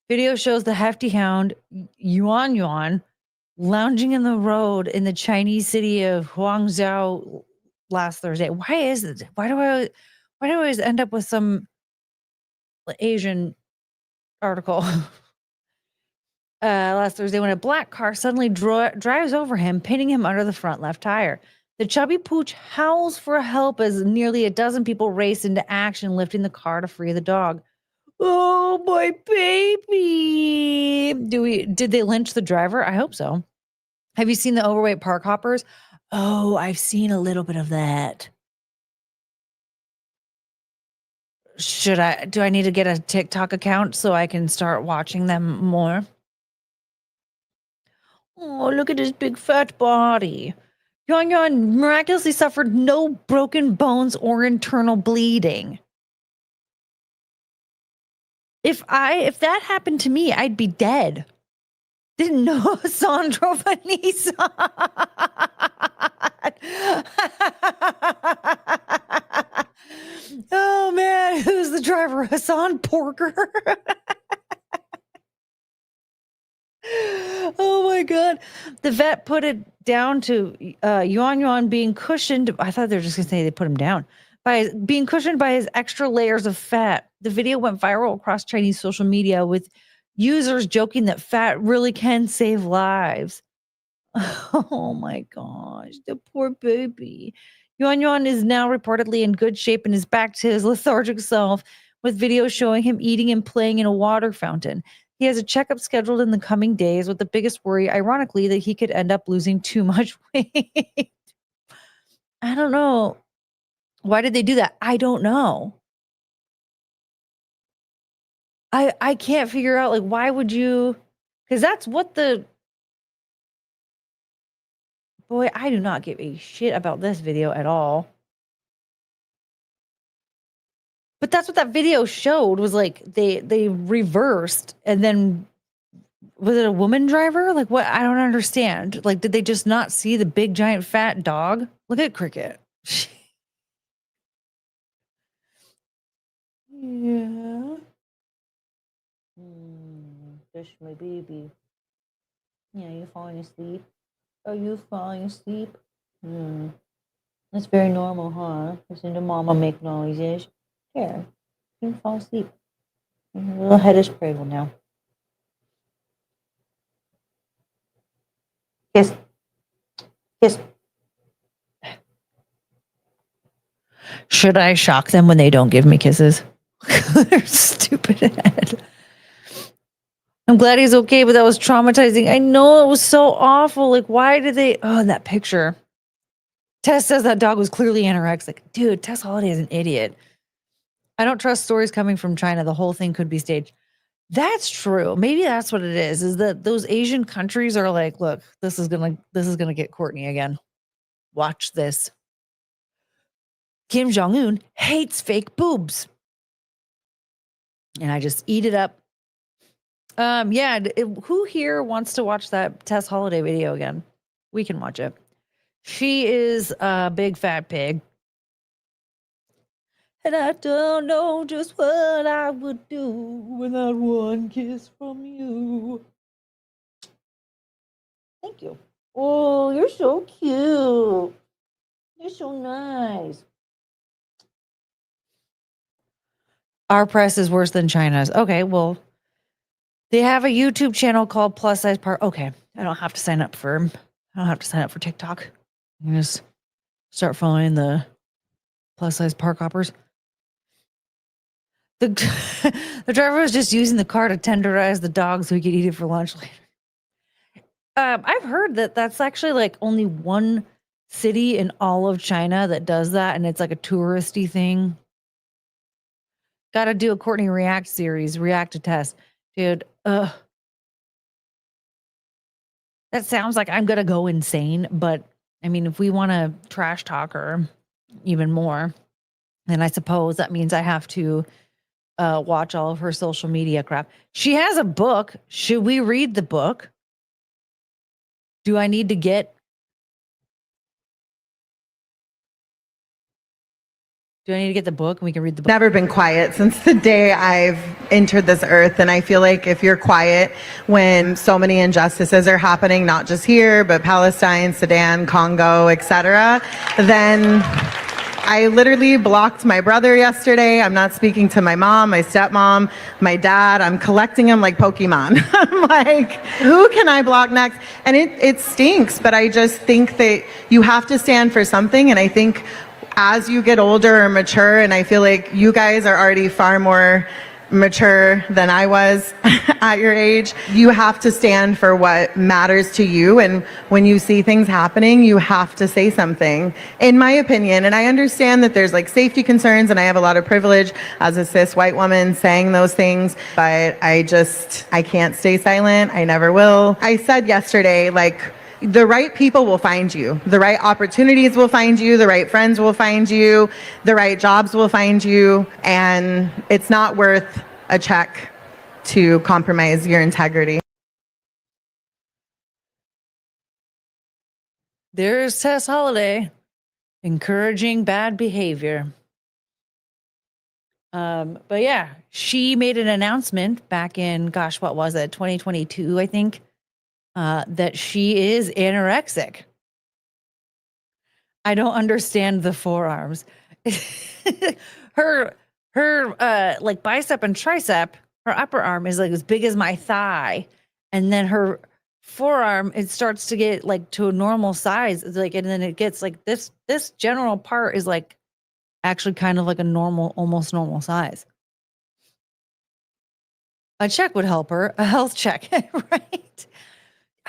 Video shows the hefty hound, Yuan Yuan, lounging in the road in the Chinese city of Huangzhou last Thursday. Why is it? Why do I always end up with some Asian article last Thursday when a black car suddenly drives over him, pinning him under the front left tire. The chubby pooch howls for help as nearly a dozen people race into action, lifting the car to free the dog. Oh, my baby. Did they lynch the driver? I hope so. Have you seen the overweight park hoppers? Oh, I've seen a little bit of that. Do I need to get a TikTok account so I can start watching them more? Oh, look at his big fat body. Yon Yon miraculously suffered no broken bones or internal bleeding. If that happened to me, I'd be dead. Didn't know Hassan drove a Nissan. Oh man, who's the driver? Hassan Porker. Oh my god. The vet put it down to Yuan Yuan being cushioned. I thought they were just gonna say they put him down. By being cushioned by his extra layers of fat. The video went viral across Chinese social media with users joking that fat really can save lives. Oh my gosh, the poor baby. Yuan Yuan is now reportedly in good shape and is back to his lethargic self, with videos showing him eating and playing in a water fountain. He has a checkup scheduled in the coming days, with the biggest worry, ironically, that he could end up losing too much weight. I don't know. Why did they do that? I don't know. I can't figure out, like, why would you? Because that's what the... Boy, I do not give a shit about this video at all. But that's what that video showed, was like they reversed, and then was it a woman driver? Like, what? I don't understand. Like, did they just not see the big giant fat dog? Look at Cricket. Yeah. That's my baby. Yeah, you falling asleep? Are you falling asleep? That's very normal, huh? Listen to mama make noises. Here, you can fall asleep. Your little head is cradled now. Kiss. Kiss. Should I shock them when they don't give me kisses? Their stupid head. I'm glad he's okay, but that was traumatizing. I know, it was so awful. Like, why did they... Oh, that picture. Tess says that dog was clearly anorexic. Dude, Tess Holiday is an idiot. I don't trust stories coming from China. The whole thing could be staged. That's true. Maybe that's what it is that those Asian countries are like, look, this is gonna get Courtney again. Watch this. Kim Jong-un hates fake boobs. And I just eat it up. Yeah, who here wants to watch that Tess Holiday video again? We can watch it. She is a big fat pig. And I don't know just what I would do without one kiss from you. Thank you. Oh, you're so cute. You're so nice. Our press is worse than China's. Okay, well, they have a YouTube channel called Plus Size Park. Okay, I don't have to sign up for TikTok. You just start following the plus size park hoppers. The driver was just using the car to tenderize the dog so he could eat it for lunch later. I've heard that that's actually like only one city in all of China that does that, and it's like a touristy thing. Got to do a Courtney React series, React to Test. Dude, that sounds like I'm going to go insane, but I mean, if we want to trash talk her even more, then I suppose that means I have to watch all of her social media crap. She has a book. Should we read the book? Do I need to get... Do I need to get the book and we can read the book? Never been quiet since the day I've entered this earth. And I feel like if you're quiet when so many injustices are happening, not just here, but Palestine, Sudan, Congo, etc., then I literally blocked my brother yesterday. I'm not speaking to my mom, my stepmom, my dad. I'm collecting them like Pokemon. I'm like, who can I block next? And it stinks, but I just think that you have to stand for something. And I think as you get older or mature, and I feel like you guys are already far more mature than I was at your age, you have to stand for what matters to you. And when you see things happening, you have to say something, in my opinion. And I understand that there's like safety concerns, and I have a lot of privilege as a cis white woman saying those things, but I can't stay silent. I never will. I said yesterday, like, the right people will find you. The right opportunities will find you. The right friends will find you. The right jobs will find you. And it's not worth a check to compromise your integrity. There's Tess Holiday encouraging bad behavior. But yeah, she made an announcement back in, gosh, what was it? 2022, I think. That she is anorexic. I don't understand the forearms. her like bicep and tricep, her upper arm is like as big as my thigh, and then her forearm, it starts to get like to a normal size. It's like, and then it gets like this general part is like actually kind of like a normal, almost normal size. A check would help her, a health check, right?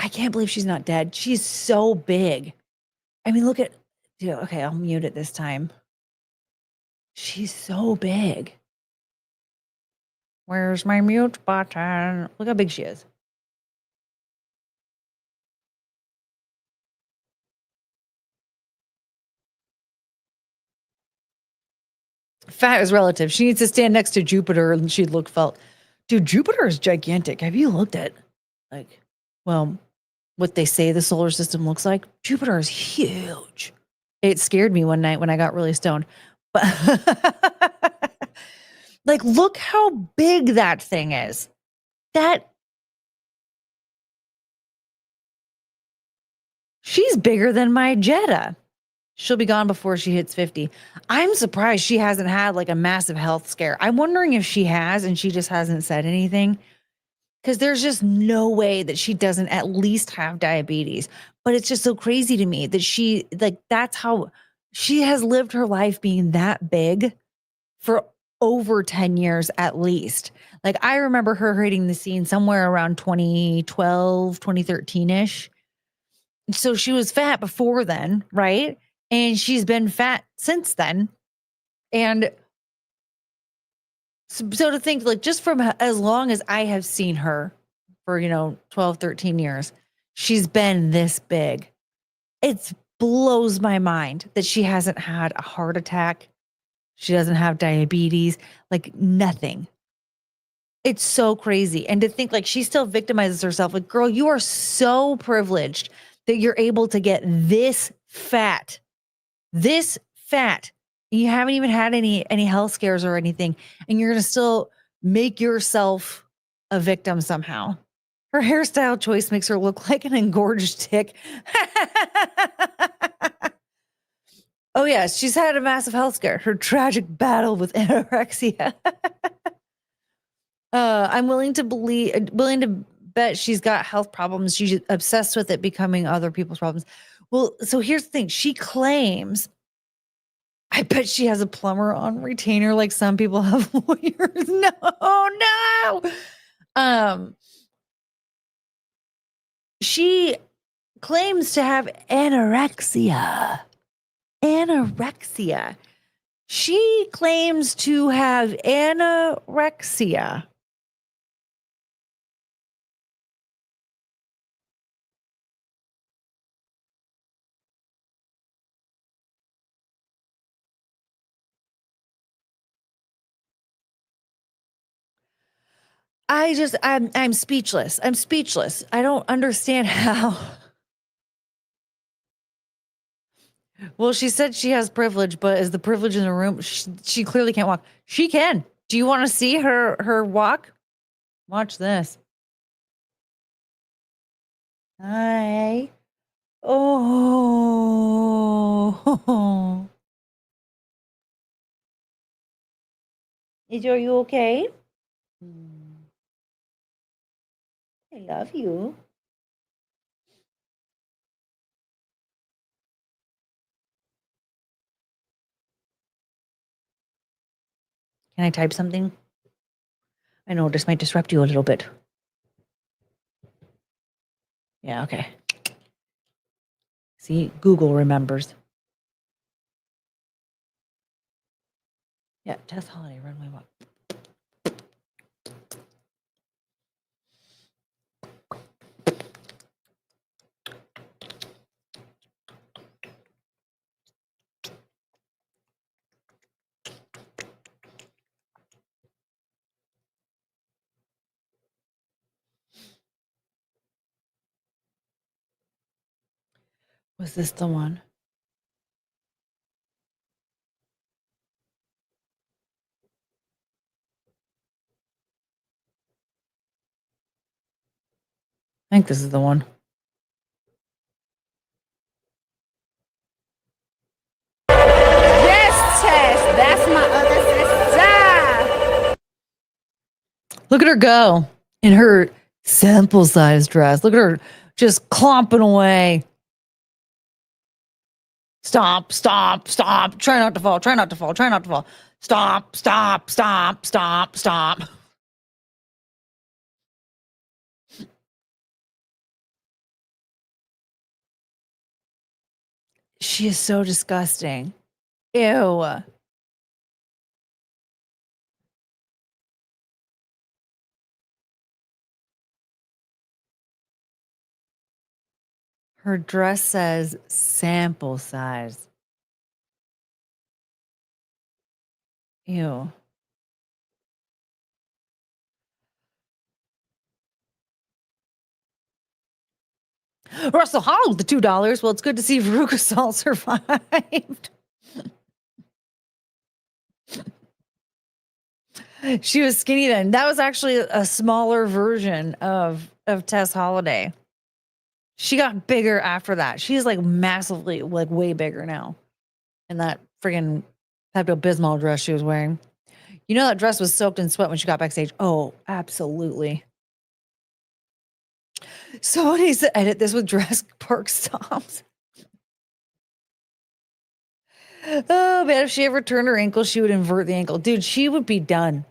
I can't believe she's not dead. She's so big. I mean, look at, dude, okay, I'll mute it this time. She's so big. Where's my mute button? Look how big she is. Fat is relative. She needs to stand next to Jupiter and she'd look felt. Dude, Jupiter is gigantic. Have you looked at, like, well, what they say the solar system looks like? Jupiter is huge. It scared me one night when I got really stoned. But like, look how big that thing is. She's bigger than my Jetta. She'll be gone before she hits 50. I'm surprised she hasn't had like a massive health scare. I'm wondering if she has and she just hasn't said anything. Because there's just no way that she doesn't at least have diabetes. But it's just so crazy to me that she, like, that's how she has lived her life being that big for over 10 years at least. Like, I remember her hitting the scene somewhere around 2012, 2013-ish. So she was fat before then, right? And she's been fat since then. And so to think, like, just from as long as I have seen her for, 12, 13 years, she's been this big. It blows my mind that she hasn't had a heart attack. She doesn't have diabetes, like nothing. It's so crazy. And to think, like, she still victimizes herself. Like, girl, you are so privileged that you're able to get this fat. You haven't even had any health scares or anything, and you're going to still make yourself a victim somehow. Her hairstyle choice makes her look like an engorged tick. Oh yes, she's had a massive health scare. Her tragic battle with anorexia. I'm willing to bet she's got health problems. She's obsessed with it becoming other people's problems. Well, so here's the thing. She claims, I bet she has a plumber on retainer like some people have lawyers. No. She claims to have anorexia. She claims to have anorexia. I'm speechless. I don't understand how. Well, she said she has privilege, but is the privilege in the room? She clearly can't walk. She can. Do you want to see her walk? Watch this. Hi. Oh. Are you okay? I love you. Can I type something? I know this might disrupt you a little bit. Yeah, okay. See, Google remembers. Yeah, Tess Holiday, Runway Walk. Was this the one? I think this is the one. Yes, Tess, that's my other sister. Look at her go in her sample size dress. Look at her just clomping away. Stop, stop, stop. Try not to fall. Try not to fall. Try not to fall. Stop, stop, stop, stop, stop. She is so disgusting. Ew. Her dress says sample size. Ew. Russell Hollow with the $2. Well, it's good to see Veruca Salt survived. She was skinny then. That was actually a smaller version of Tess Holiday. She got bigger after that. She's like massively, like way bigger now. In that friggin' Pepto-Bismol dress she was wearing. You know that dress was soaked in sweat when she got backstage. Oh, absolutely. Someone needs to edit this with dress park stops. Oh man, if she ever turned her ankle, she would invert the ankle. Dude, she would be done.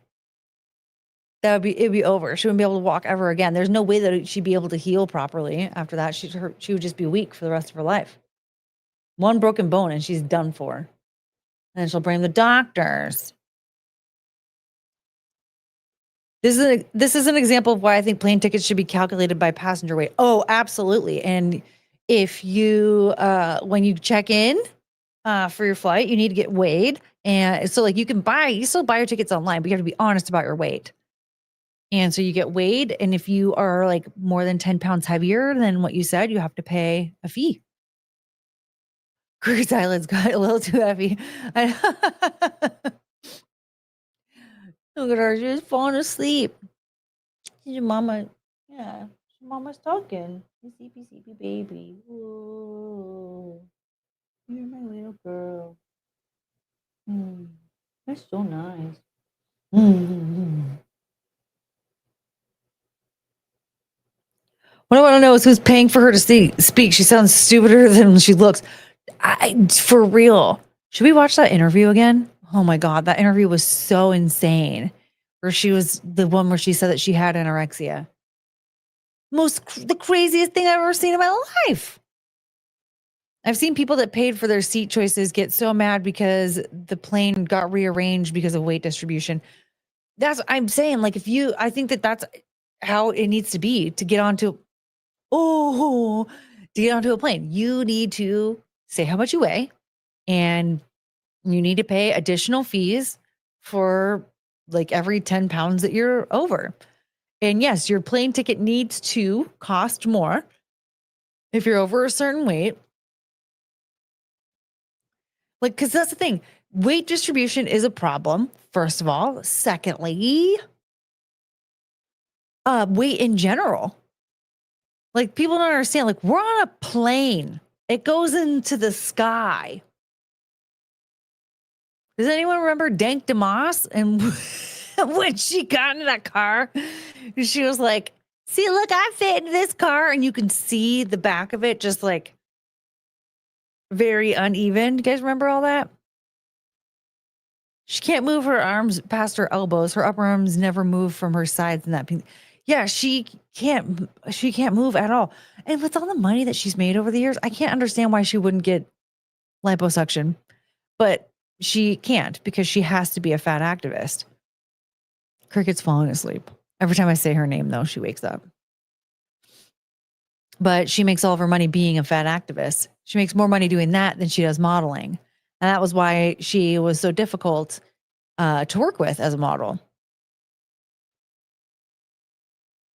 It'd be over. She wouldn't be able to walk ever again. There's no way that she'd be able to heal properly after that. She would just be weak for the rest of her life. One broken bone and she's done for. And then she'll blame the doctors. This is an example of why I think plane tickets should be calculated by passenger weight. Oh, absolutely. And if you when you check in for your flight, you need to get weighed. And so like you still buy your tickets online, but you have to be honest about your weight. And so you get weighed, and if you are like more than 10 pounds heavier than what you said, you have to pay a fee. Chris Island's got a little too heavy. Look at her, she's falling asleep. Your mama, yeah, your mama's talking. Sleepy, sleepy baby. Whoa, you're my little girl. That's so nice. What I want to know is who's paying for her to speak. She sounds stupider than she looks. For real. Should we watch that interview again? Oh my God, that interview was so insane. Where she was the one where she said that she had anorexia. The craziest thing I've ever seen in my life. I've seen people that paid for their seat choices get so mad because the plane got rearranged because of weight distribution. I'm saying, like, I think that's how it needs to be to get onto a plane. You need to say how much you weigh, and you need to pay additional fees for like every 10 pounds that you're over. And yes, your plane ticket needs to cost more if you're over a certain weight. Like, because that's the thing. Weight distribution is a problem, first of all. Secondly, weight in general. Like, people don't understand. Like, we're on a plane. It goes into the sky. Does anyone remember Dank DeMoss? And when she got into that car, she was like, see, look, I fit into this car. And you can see the back of it just like very uneven. You guys remember all that? She can't move her arms past her elbows. Her upper arms never move from her sides and that. Yeah, she can't move at all. And with all the money that she's made over the years, I can't understand why she wouldn't get liposuction. But she can't because she has to be a fat activist. Cricket's falling asleep. Every time I say her name, though, she wakes up. But she makes all of her money being a fat activist. She makes more money doing that than she does modeling. And that was why she was so difficult to work with as a model.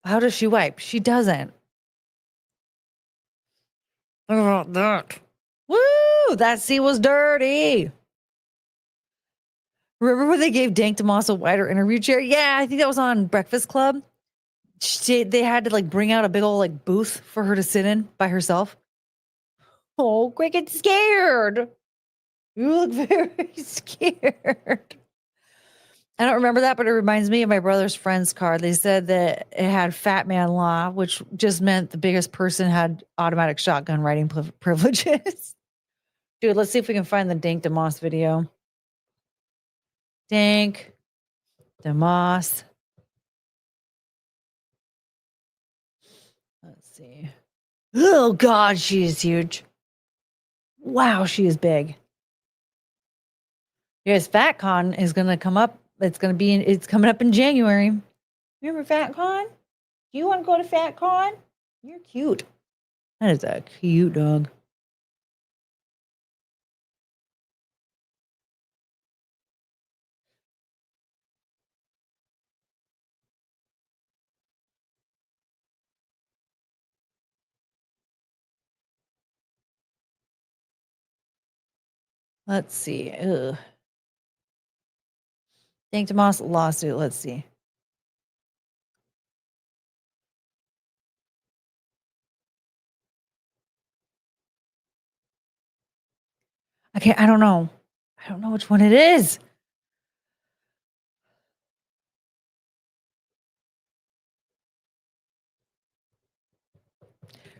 How does she wipe? She doesn't. Look about that. Woo! That sea was dirty. Remember when they gave Dank DeMoss a wider interview chair? Yeah, I think that was on Breakfast Club. They had to like bring out a big old like booth for her to sit in by herself. Oh, Cricket's scared. You look very scared. I don't remember that, but it reminds me of my brother's friend's card. They said that it had fat man law, which just meant the biggest person had automatic shotgun riding privileges. Dude, let's see if we can find the Dank DeMoss video. Dank DeMoss. Let's see. Oh, God, she is huge. Wow, she is big. Yes, FatCon is going to come up. It's coming up in January. Remember FatCon? Do you want to go to FatCon? You're cute. That is a cute dog. Let's see. Ugh. Dank DeMoss lawsuit. Let's see. Okay, I don't know. I don't know which one it is.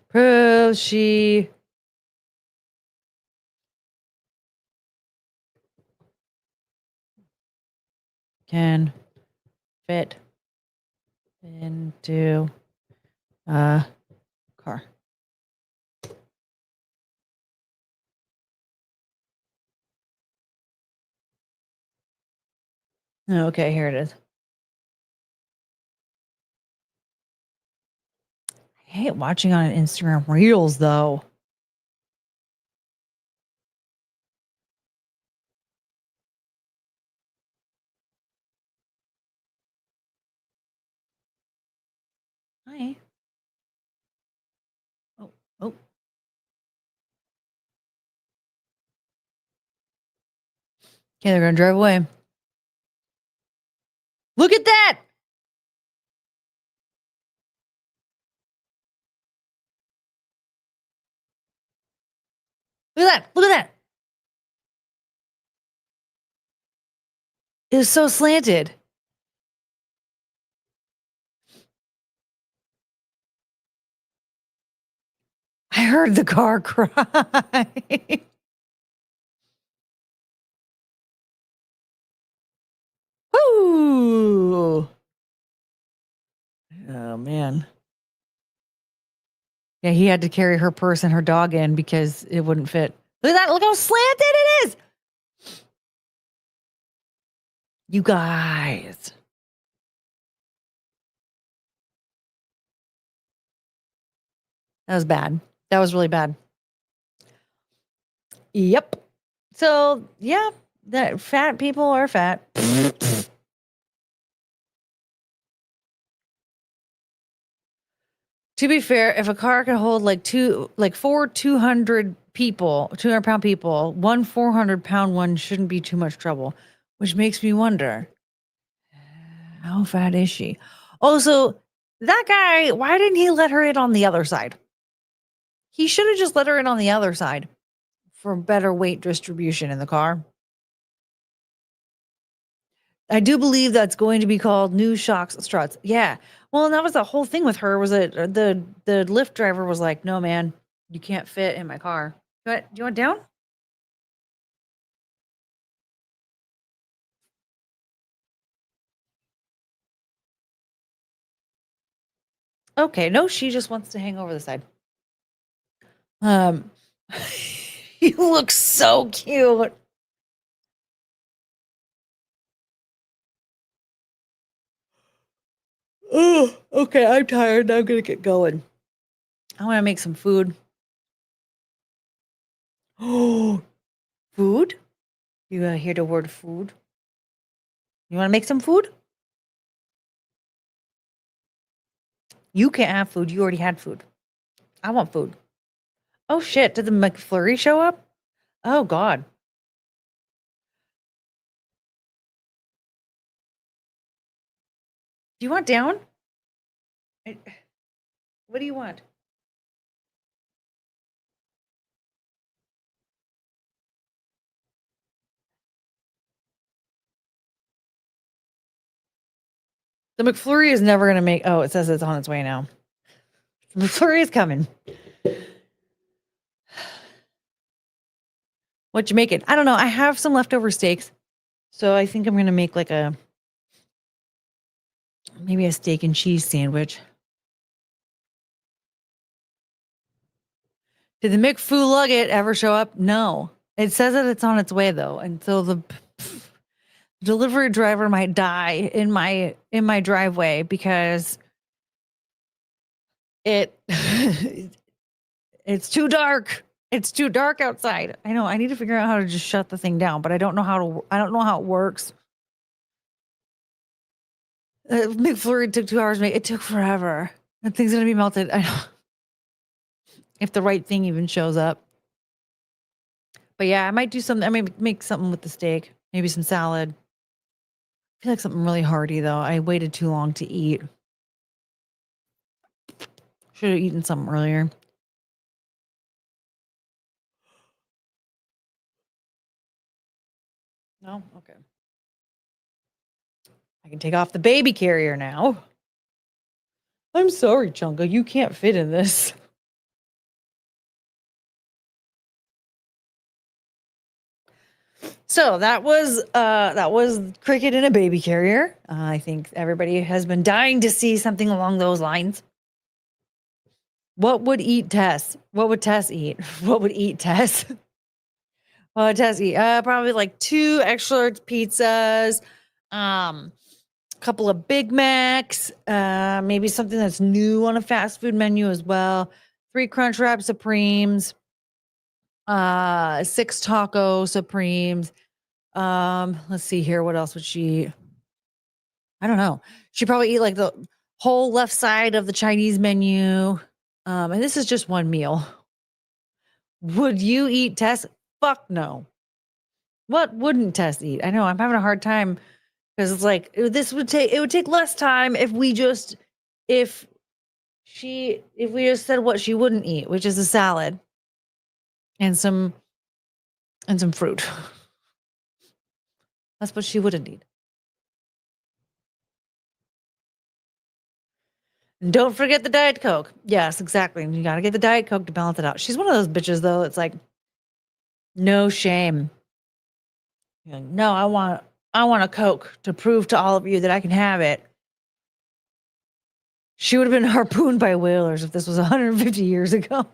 Proves she can fit into a car. Okay, here it is. I hate watching on Instagram Reels, though. Hi. Oh. Okay, they're going to drive away. Look at that! Look at that! Look at that! It was so slanted. I heard the car cry. Woo! Oh, man. Yeah, he had to carry her purse and her dog in because it wouldn't fit. Look at that. Look how slanted it is. You guys. That was bad. That was really bad. Yep. So, yeah, that fat people are fat. To be fair, if a car can hold like 200 people, 200-pound people, one 400-pound one shouldn't be too much trouble, which makes me wonder, how fat is she? Also, that guy, why didn't he let her in on the other side? He should have just let her in on the other side for better weight distribution in the car. I do believe that's going to be called new shocks struts. Yeah. Well, and that was the whole thing with her was that the Lyft driver was like, "No, man, you can't fit in my car. Do you want down?" Okay, no, she just wants to hang over the side. You look so cute. Oh, okay, I'm tired. I'm gonna get going. I want to make some food. Oh, food? You hear the word food? You want to make some food? You can't have food. You already had food. I want food. Oh shit! Did the McFlurry show up? Oh god. Do you want down? What do you want? The McFlurry is never gonna make. Oh, it says it's on its way now. The McFlurry is coming. What you making? I don't know. I have some leftover steaks, so I think I'm gonna make like maybe a steak and cheese sandwich. Did the McFlurry ever show up? No. It says that it's on its way though, and so the delivery driver might die in my driveway because it's too dark. It's too dark outside. I know. I need to figure out how to just shut the thing down, but I don't know how it works. McFlurry took 2 hours to make. It took forever. That thing's gonna be melted. I know. If the right thing even shows up. But yeah, I might do something. I might make something with the steak. Maybe some salad. I feel like something really hearty though. I waited too long to eat. Should have eaten something earlier. No? Okay. I can take off the baby carrier now. I'm sorry, Chunka. You can't fit in this. So that was cricket in a baby carrier. I think everybody has been dying to see something along those lines. What would eat Tess? What would Tess eat? What would eat Tess? What would Tess eat? Probably like 2 extra large pizzas, couple of Big Macs, maybe something that's new on a fast food menu as well. 3 Crunchwrap Supremes, 6 Taco Supremes. Let's see here. What else would she eat? I don't know. She'd probably eat like the whole left side of the Chinese menu. And this is just one meal. Would you eat Tess? Fuck no. What wouldn't Tess eat? I know I'm having a hard time because it's like it would take less time if we just said what she wouldn't eat, which is a salad and some fruit. That's what she wouldn't eat. And don't forget the Diet Coke. Yes, exactly. You got to get the Diet Coke to balance it out. She's one of those bitches, though. It's like, no shame. You're like, no, I want a Coke to prove to all of you that I can have it. She would have been harpooned by whalers if this was 150 years ago.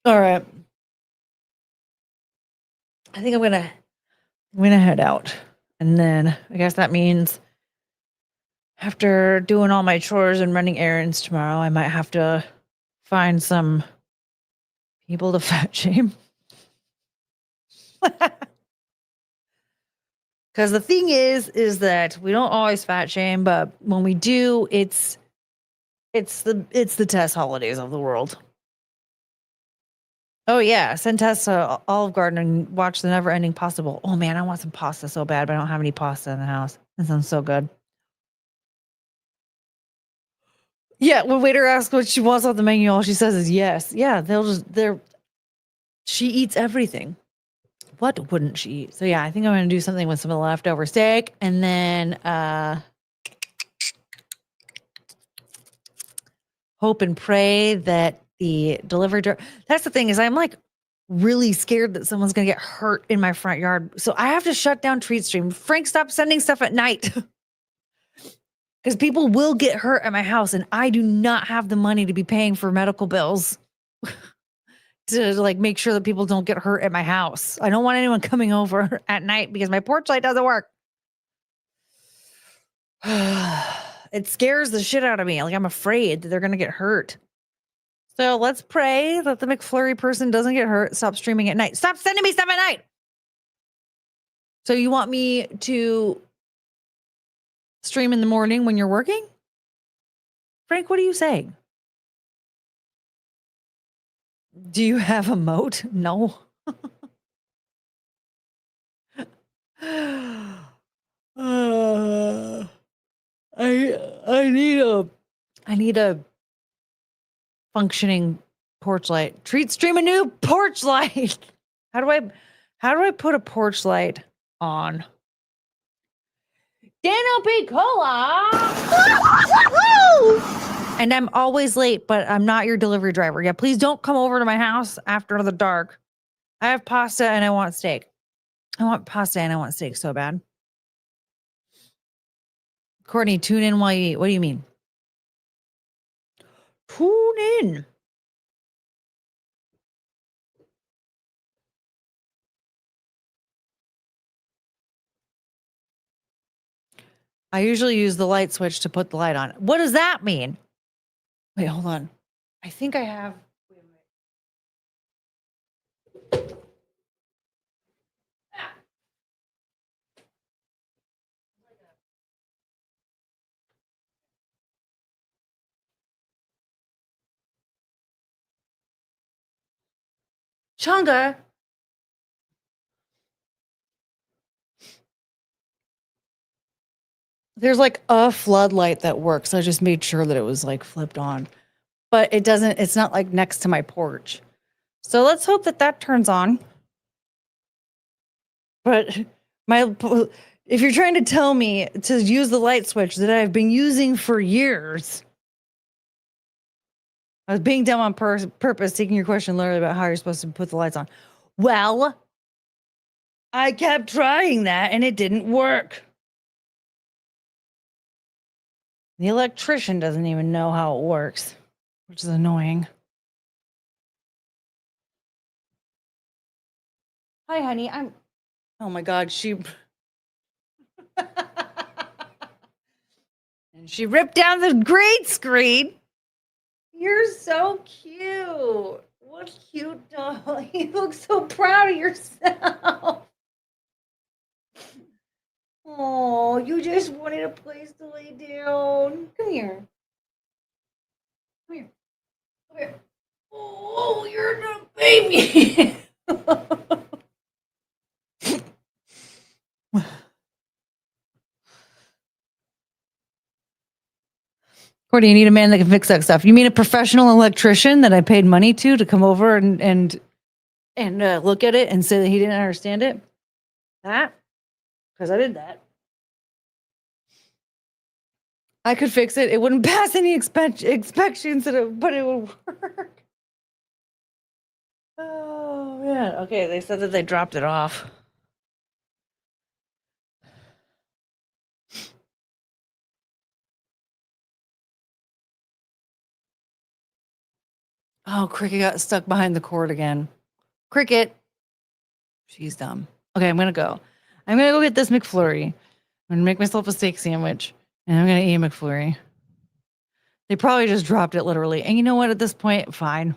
All right. I think I'm gonna head out, and then I guess that means after doing all my chores and running errands tomorrow, I might have to find some people to fat shame. Because the thing is that we don't always fat shame, but when we do, it's the Tess holidays of the world. Oh yeah, send Tess to Olive Garden and watch the Never Ending Pasta Bowl. Oh man, I want some pasta so bad, but I don't have any pasta in the house. That sounds so good. Yeah, when waiter asks what she wants on the menu, all she says is yes. Yeah, she eats everything. What wouldn't she eat? So yeah, I think I'm gonna do something with some of the leftover steak and then hope and pray that the delivery driver. That's the thing is I'm like really scared that someone's gonna get hurt in my front yard. So I have to shut down TreatStream. Frank, stop sending stuff at night. Because people will get hurt at my house, and I do not have the money to be paying for medical bills to like make sure that people don't get hurt at my house. I don't want anyone coming over at night because my porch light doesn't work. It scares the shit out of me. Like I'm afraid that they're gonna get hurt. So let's pray that the McFlurry person doesn't get hurt. Stop streaming at night. Stop sending me stuff at night. So you want me to stream in the morning when you're working? Frank, what are you saying? Do you have a moat? No. I need a functioning porch light. TreatStream a new porch light. How do I put a porch light on? Daniel P. Cola. And I'm always late, but I'm not your delivery driver. Yeah, please don't come over to my house after the dark. I have pasta and I want steak. I want pasta and I want steak so bad. Courtney, tune in while you eat. What do you mean? Tune in. I usually use the light switch to put the light on. What does that mean? Wait, hold on. I think I have. Chunga. There's like a floodlight that works. I just made sure that it was like flipped on, but it doesn't, it's not like next to my porch. So let's hope that that turns on. But if you're trying to tell me to use the light switch that I've been using for years, I was being dumb on purpose, taking your question literally about how you're supposed to put the lights on. Well, I kept trying that and it didn't work. The electrician doesn't even know how it works, which is annoying. Hi, honey. Oh my God, and she ripped down the green screen. You're so cute. What a cute doll. You look so proud of yourself. Oh, you just wanted a place to lay down. Come here. Come here. Come here. Oh, you're the baby. Courtney, you need a man that can fix that stuff. You mean a professional electrician that I paid money to come over and look at it and say that he didn't understand it? That? Because I did that. I could fix it. It wouldn't pass any inspections, but it would work. Oh, man. Okay, they said that they dropped it off. Oh, Cricket got stuck behind the cord again. Cricket. She's dumb. Okay, I'm going to go. I'm going to go get this McFlurry. I'm going to make myself a steak sandwich, and I'm going to eat a McFlurry. They probably just dropped it literally. And you know what? At this point, fine.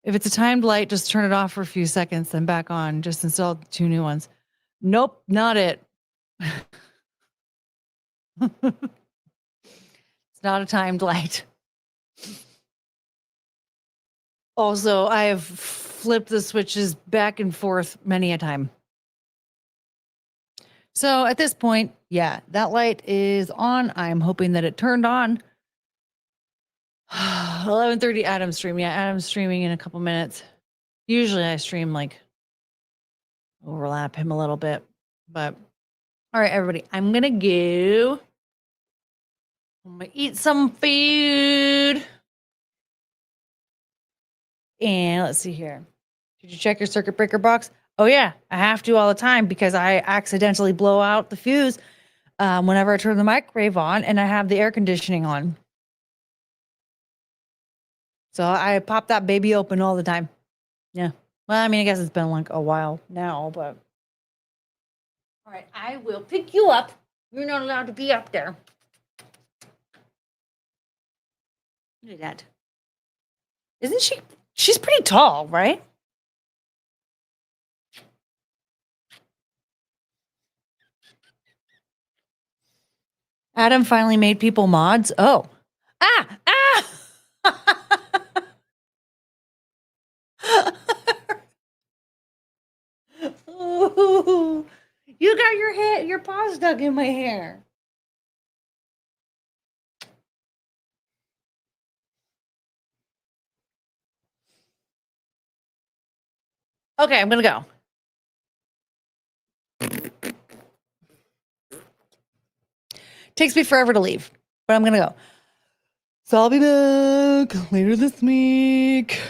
If it's a timed light, just turn it off for a few seconds, then back on. Just install 2 new ones. Nope, not it. It's not a timed light. Also, I have flipped the switches back and forth many a time. So at this point, yeah, that light is on. I'm hoping that it turned on 11:30 Adam's stream. Yeah, Adam's streaming in a couple minutes. Usually I stream like overlap him a little bit. But all right, everybody, I'm gonna go. I'm gonna eat some food. And let's see here. Did you check your circuit breaker box? Oh yeah, I have to all the time because I accidentally blow out the fuse whenever I turn the microwave on and I have the air conditioning on. So I pop that baby open all the time. Yeah. Well, I mean, I guess it's been like a while now, but. All right, I will pick you up. You're not allowed to be up there. Look at that. Isn't she? She's pretty tall, right? Adam finally made people mods. Oh. Ah! Ooh, you got your paw stuck in my hair. Okay, I'm gonna go. Takes me forever to leave, but I'm gonna go. So I'll be back later this week.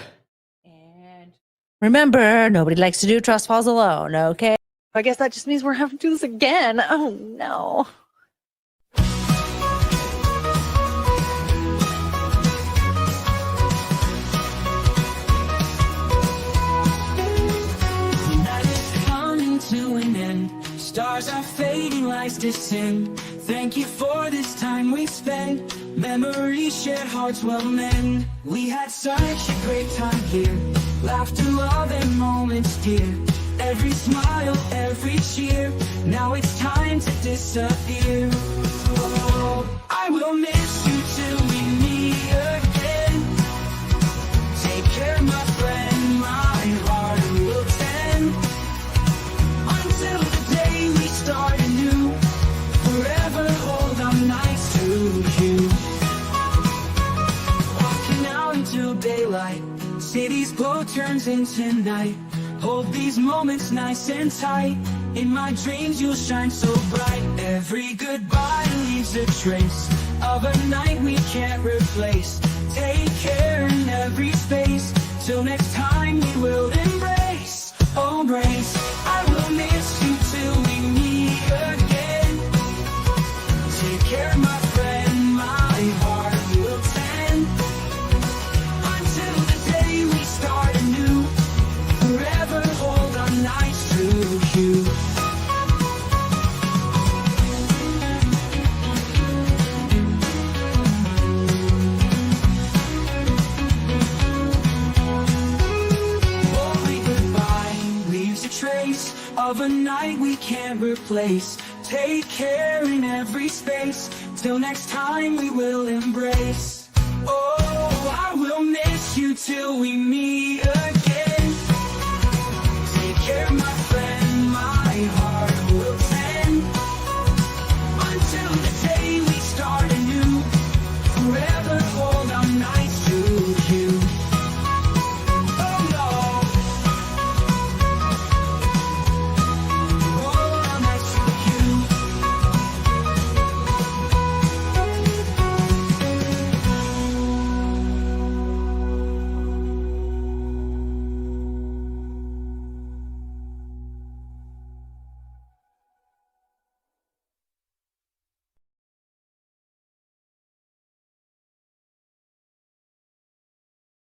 And remember, nobody likes to do trust falls alone, okay? I guess that just means we're having to do this again. Oh no. To an end, stars are fading, lights descend. Thank you for this time we spent. Memories shared, hearts will mend. We had such a great time here. Laughter, love, and moments dear. Every smile, every cheer. Now it's time to disappear. Oh, I will miss you till we meet again. Take care, my friend, my heart will tend. Until the day we start anew, forever hold on nights to you. Walking out into daylight, city's glow turns into night. Hold these moments nice and tight. In my dreams you'll shine so bright. Every goodbye leaves a trace of a night we can't replace. Take care in every space. Till next time we will embrace. Oh, embrace. I will miss you till we meet again. Take care, my friend, my heart will tend. Until the day we start anew, forever hold on nights to you. Holy goodbye leaves a trace of a night we can't replace. Take care in every space. Till next time we will embrace. Oh, I will miss you till we meet again.